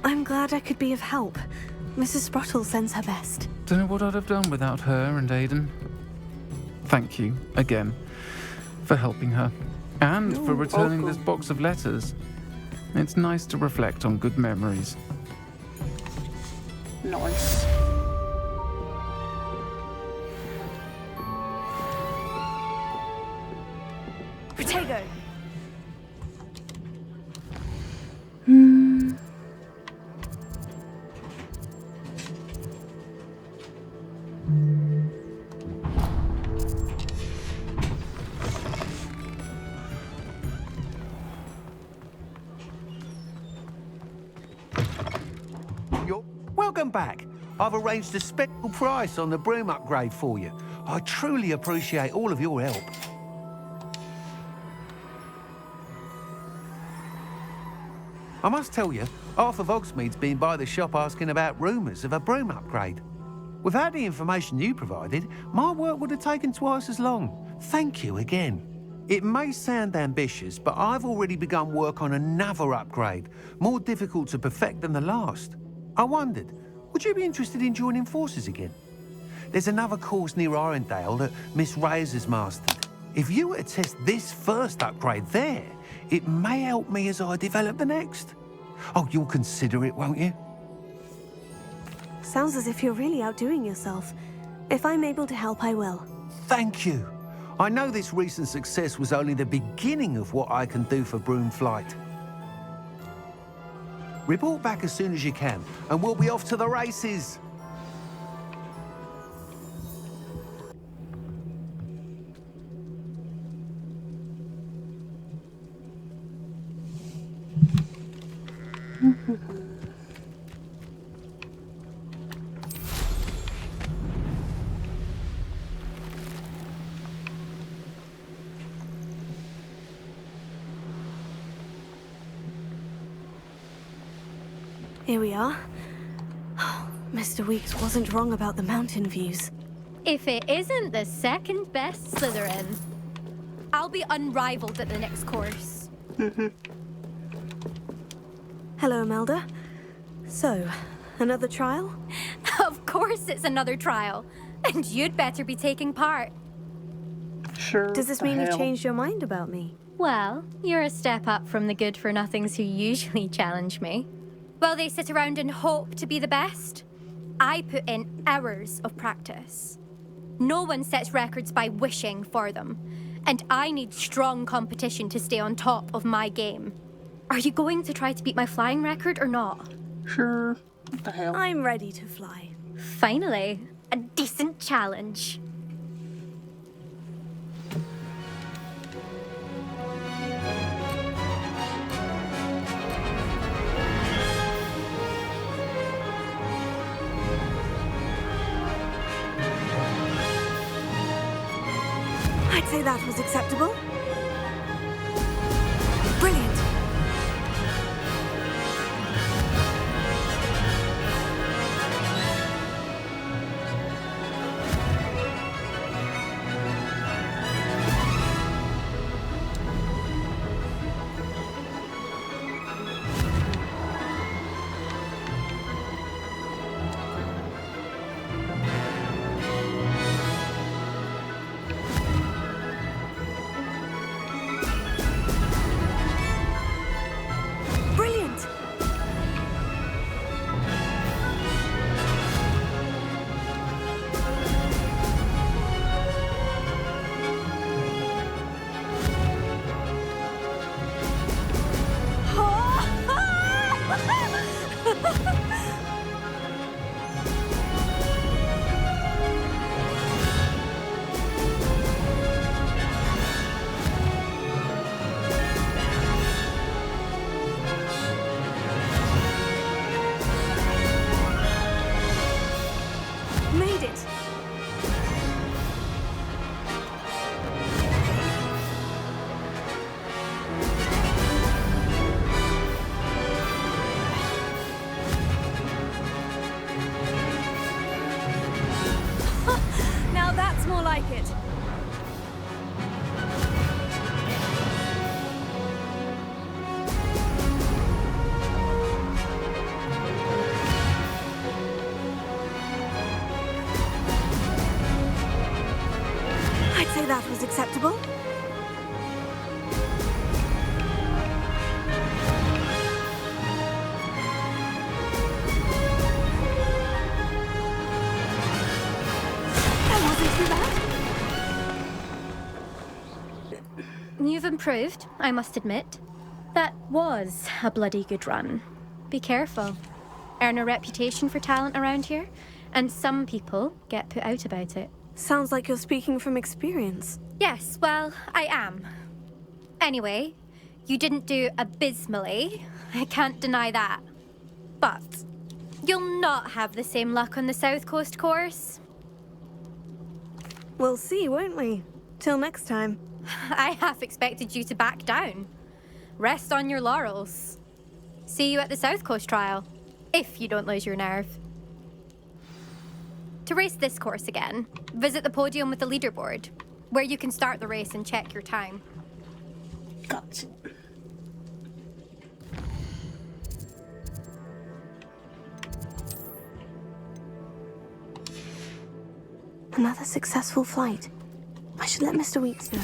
I'm glad I could be of help. Mrs. Sprottle sends her best. Don't know what I'd have done without her and Aidan. Thank you, again, for helping her. And for returning this box of letters. It's nice to reflect on good memories. Nice. Protego! Welcome back. I've arranged a special price on the broom upgrade for you. I truly appreciate all of your help. I must tell you, half of Hogsmeade's been by the shop asking about rumours of a broom upgrade. Without the information you provided, my work would have taken twice as long. Thank you again. It may sound ambitious, but I've already begun work on another upgrade, more difficult to perfect than the last. I wondered, would you be interested in joining forces again? There's another course near Irondale that Miss Reyes has mastered. If you were to test this first upgrade there, it may help me as I develop the next. Oh, you'll consider it, won't you? Sounds as if you're really outdoing yourself. If I'm able to help, I will. Thank you. I know this recent success was only the beginning of what I can do for Broomflight. Report back as soon as you can, and we'll be off to the races. Here we are. Mr. Weeks wasn't wrong about the mountain views. If it isn't the second best Slytherin, I'll be unrivaled at the next course. Hello, Imelda. So, another trial? Of course it's another trial. And you'd better be taking part. Sure. Does this mean you've changed your mind about me? Well, you're a step up from the good-for-nothings who usually challenge me. While they sit around and hope to be the best, I put in hours of practice. No one sets records by wishing for them, and I need strong competition to stay on top of my game. Are you going to try to beat my flying record or not? Sure. What the hell? I'm ready to fly. Finally, a decent challenge. I'd say that was acceptable. Brilliant. Made it. Now that's more like it. I'd say that was acceptable. That wasn't too bad. You've improved, I must admit. That was a bloody good run. Be careful. Earn a reputation for talent around here, and some people get put out about it. Sounds like you're speaking from experience. Yes, well, I am. Anyway, you didn't do abysmally. I can't deny that. But you'll not have the same luck on the South Coast course. We'll see, won't we? Till next time. I half expected you to back down. Rest on your laurels. See you at the South Coast trial, if you don't lose your nerve. To race this course again, visit the podium with the leaderboard, where you can start the race and check your time. Gotcha. Another successful flight. My should let Mr. Weeks know.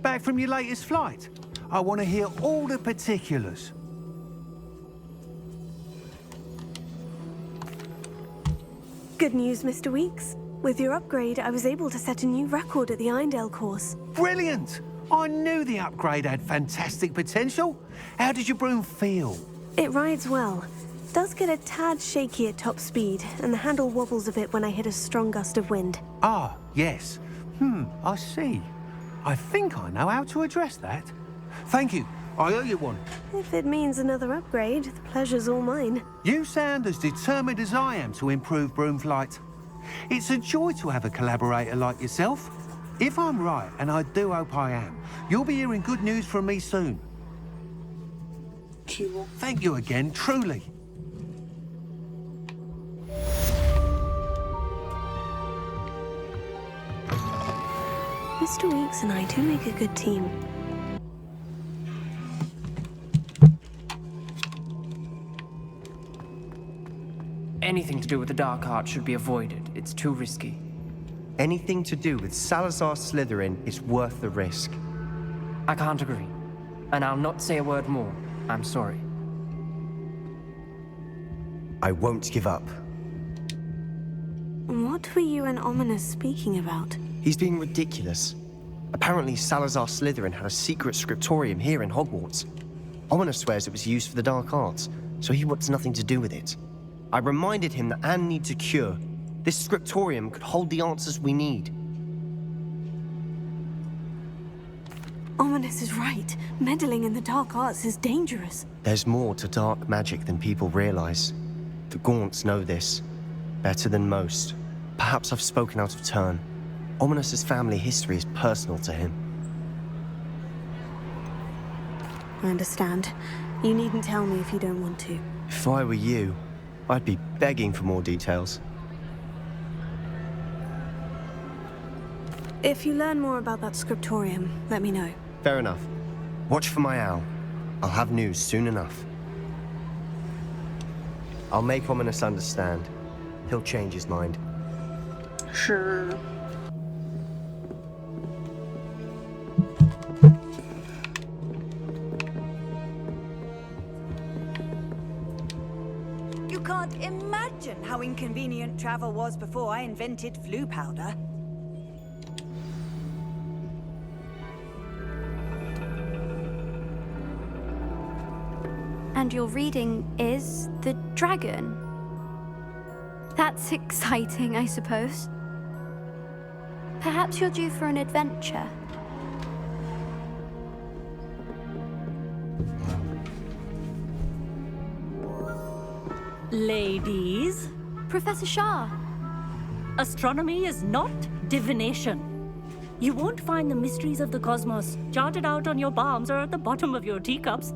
Back from your latest flight? I want to hear all the particulars. Good news, Mr. Weeks. With your upgrade, I was able to set a new record at the Irondale course. Brilliant! I knew the upgrade had fantastic potential. How did your broom feel? It rides well. Does get a tad shaky at top speed, and the handle wobbles a bit when I hit a strong gust of wind. Ah, yes. I see. I think I know how to address that. Thank you. I owe you one. If it means another upgrade, the pleasure's all mine. You sound as determined as I am to improve broom flight. It's a joy to have a collaborator like yourself. If I'm right, and I do hope I am, you'll be hearing good news from me soon. Thank you again, truly. Mr. Weeks and I do make a good team. Anything to do with the dark art should be avoided. It's too risky. Anything to do with Salazar Slytherin is worth the risk. I can't agree. And I'll not say a word more. I'm sorry. I won't give up. What were you and Ominous speaking about? He's being ridiculous. Apparently Salazar Slytherin had a secret scriptorium here in Hogwarts. Ominous swears it was used for the dark arts, so he wants nothing to do with it. I reminded him that Anne needs a cure. This scriptorium could hold the answers we need. Ominous is right. Meddling in the dark arts is dangerous. There's more to dark magic than people realize. The Gaunts know this. Better than most. Perhaps I've spoken out of turn. Ominous's family history is personal to him. I understand. You needn't tell me if you don't want to. If I were you, I'd be begging for more details. If you learn more about that scriptorium, let me know. Fair enough. Watch for my owl. I'll have news soon enough. I'll make Ominous understand. He'll change his mind. Sure. You can't imagine how inconvenient travel was before I invented flu powder. And your reading is the dragon. That's exciting, I suppose. Perhaps you're due for an adventure. Ladies. Professor Shah. Astronomy is not divination. You won't find the mysteries of the cosmos charted out on your palms or at the bottom of your teacups.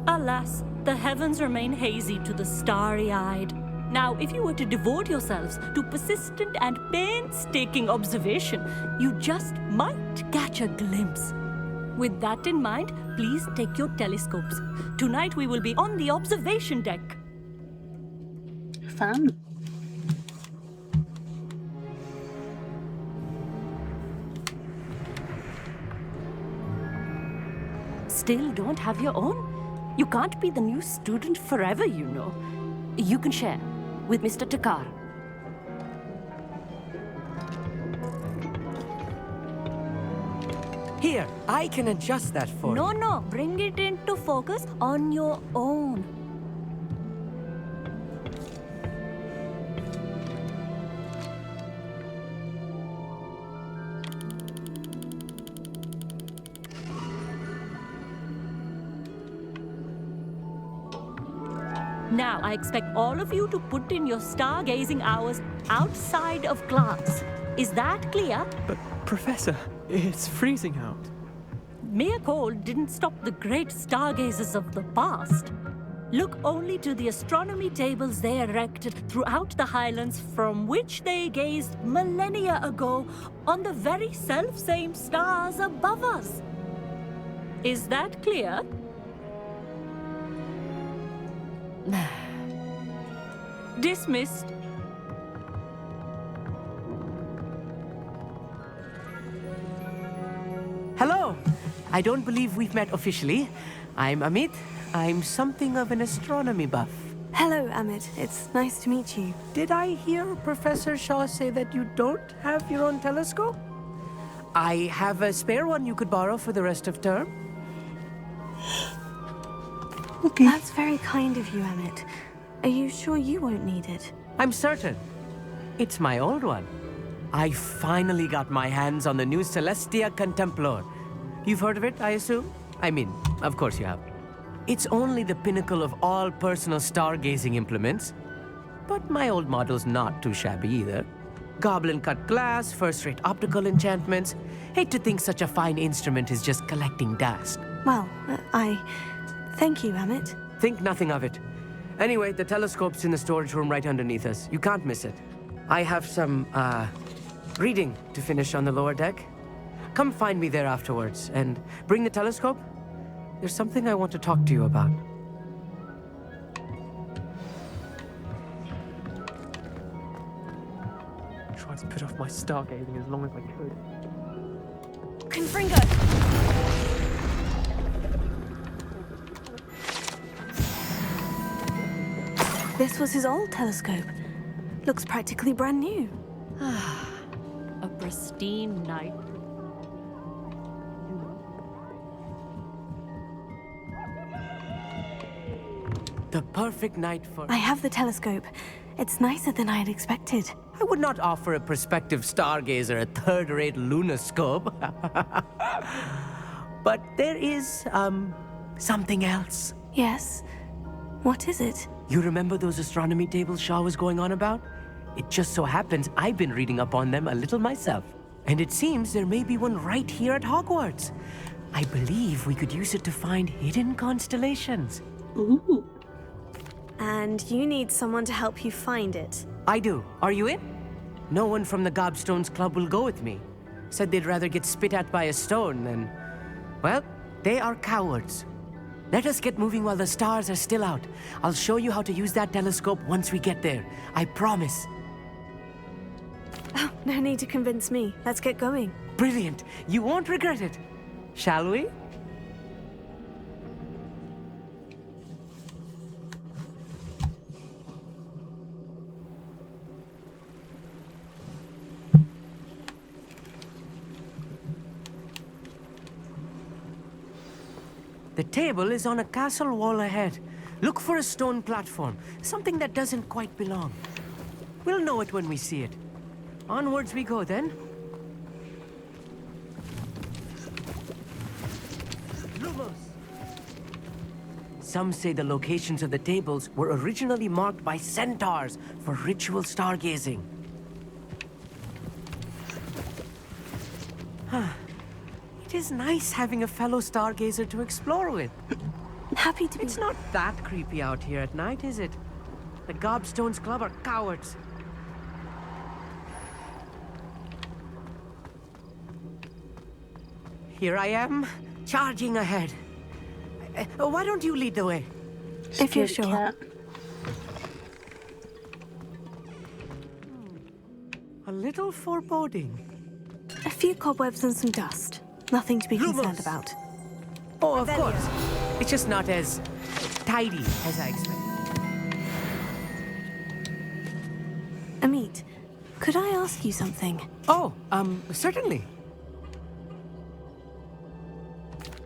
Alas, the heavens remain hazy to the starry-eyed. Now, if you were to devote yourselves to persistent and painstaking observation, you just might catch a glimpse. With that in mind, please take your telescopes. Tonight we will be on the observation deck. Fun. still don't have your own? You can't be the new student forever, you know. You can share with Mr. Takar. Here, I can adjust that for you. No, bring it into focus on your own. Now, I expect all of you to put in your stargazing hours outside of class. Is that clear? But, Professor, it's freezing out. Mere cold didn't stop the great stargazers of the past. Look only to the astronomy tables they erected throughout the highlands from which they gazed millennia ago on the very self-same stars above us. Is that clear? Dismissed. Hello. I don't believe we've met officially. I'm Amit. I'm something of an astronomy buff. Hello, Amit. It's nice to meet you. Did I hear Professor Shaw say that you don't have your own telescope? I have a spare one you could borrow for the rest of term. Okay. That's very kind of you, Amit. Are you sure you won't need it? I'm certain. It's my old one. I finally got my hands on the new Celestia Contemplor. You've heard of it, I assume? I mean, of course you have. It's only the pinnacle of all personal stargazing implements. But my old model's not too shabby either. Goblin-cut glass, first-rate optical enchantments. Hate to think such a fine instrument is just collecting dust. Well, thank you, Amit. Think nothing of it. Anyway, the telescope's in the storage room right underneath us. You can't miss it. I have some, reading to finish on the lower deck. Come find me there afterwards, and bring the telescope. There's something I want to talk to you about. I tried to put off my stargazing as long as I could. Confringo! This was his old telescope. Looks practically brand new. A pristine night. The perfect night for... I have the telescope. It's nicer than I had expected. I would not offer a prospective stargazer a third-rate lunoscope. But there is, something else. Yes? What is it? You remember those astronomy tables Shaw was going on about? It just so happens I've been reading up on them a little myself. And it seems there may be one right here at Hogwarts. I believe we could use it to find hidden constellations. Ooh. And you need someone to help you find it. I do. Are you in? No one from the Gobstones Club will go with me. Said they'd rather get spit at by a stone than... Well, they are cowards. Let us get moving while the stars are still out. I'll show you how to use that telescope once we get there. I promise. Oh, no need to convince me. Let's get going. Brilliant. You won't regret it. Shall we? The table is on a castle wall ahead. Look for a stone platform, something that doesn't quite belong. We'll know it when we see it. Onwards we go, then. Lumos! Some say the locations of the tables were originally marked by centaurs for ritual stargazing. It is nice having a fellow stargazer to explore with. Happy to be... It's not that creepy out here at night, is it? The Gobstones Club are cowards. Here I am, charging ahead. Why don't you lead the way? If you're sure. A little foreboding. A few cobwebs and some dust. Nothing to be concerned about. Oh, of course. It's just not as tidy as I expected. Amit, could I ask you something? Oh, certainly.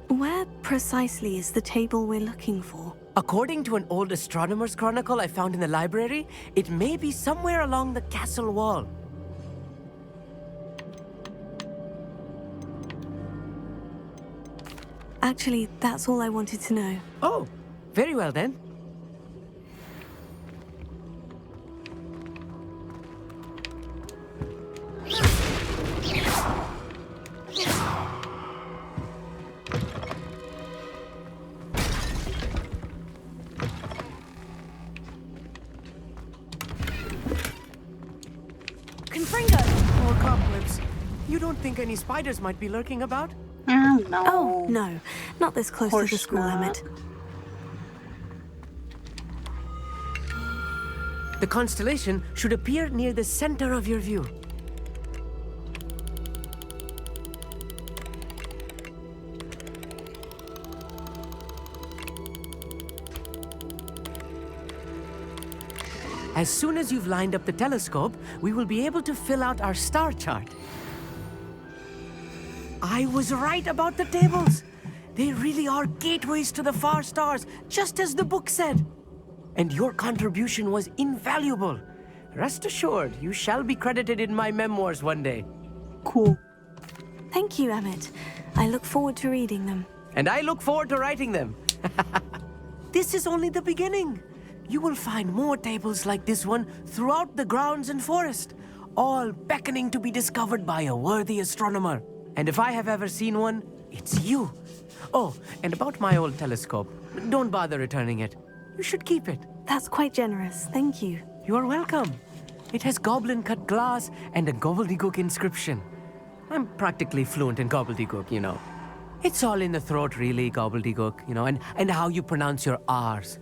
Where precisely is the table we're looking for? According to an old astronomer's chronicle I found in the library, it may be somewhere along the castle wall. Actually, that's all I wanted to know. Oh, very well then. Poor cobwebs. You don't think any spiders might be lurking about? No. Oh, no. Not this close to the school, Emmett. The constellation should appear near the center of your view. As soon as you've lined up the telescope, we will be able to fill out our star chart. I was right about the tables. They really are gateways to the far stars, just as the book said. And your contribution was invaluable. Rest assured, you shall be credited in my memoirs one day. Cool. Thank you, Emmett. I look forward to reading them. And I look forward to writing them. This is only the beginning. You will find more tables like this one throughout the grounds and forest, all beckoning to be discovered by a worthy astronomer. And if I have ever seen one, it's you. Oh, and about my old telescope, don't bother returning it. You should keep it. That's quite generous. Thank you. You are welcome. It has goblin-cut glass and a gobbledygook inscription. I'm practically fluent in gobbledygook, you know. It's all in the throat, really, gobbledygook, you know, and how you pronounce your R's.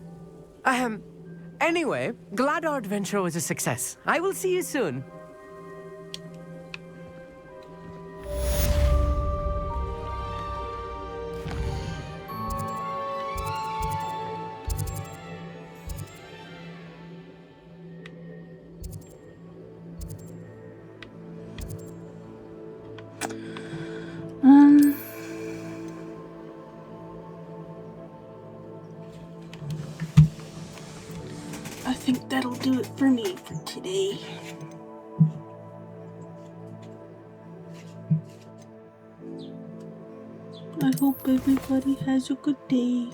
Anyway, glad our adventure was a success. I will see you soon. I think that'll do it for me for today. I hope everybody has a good day.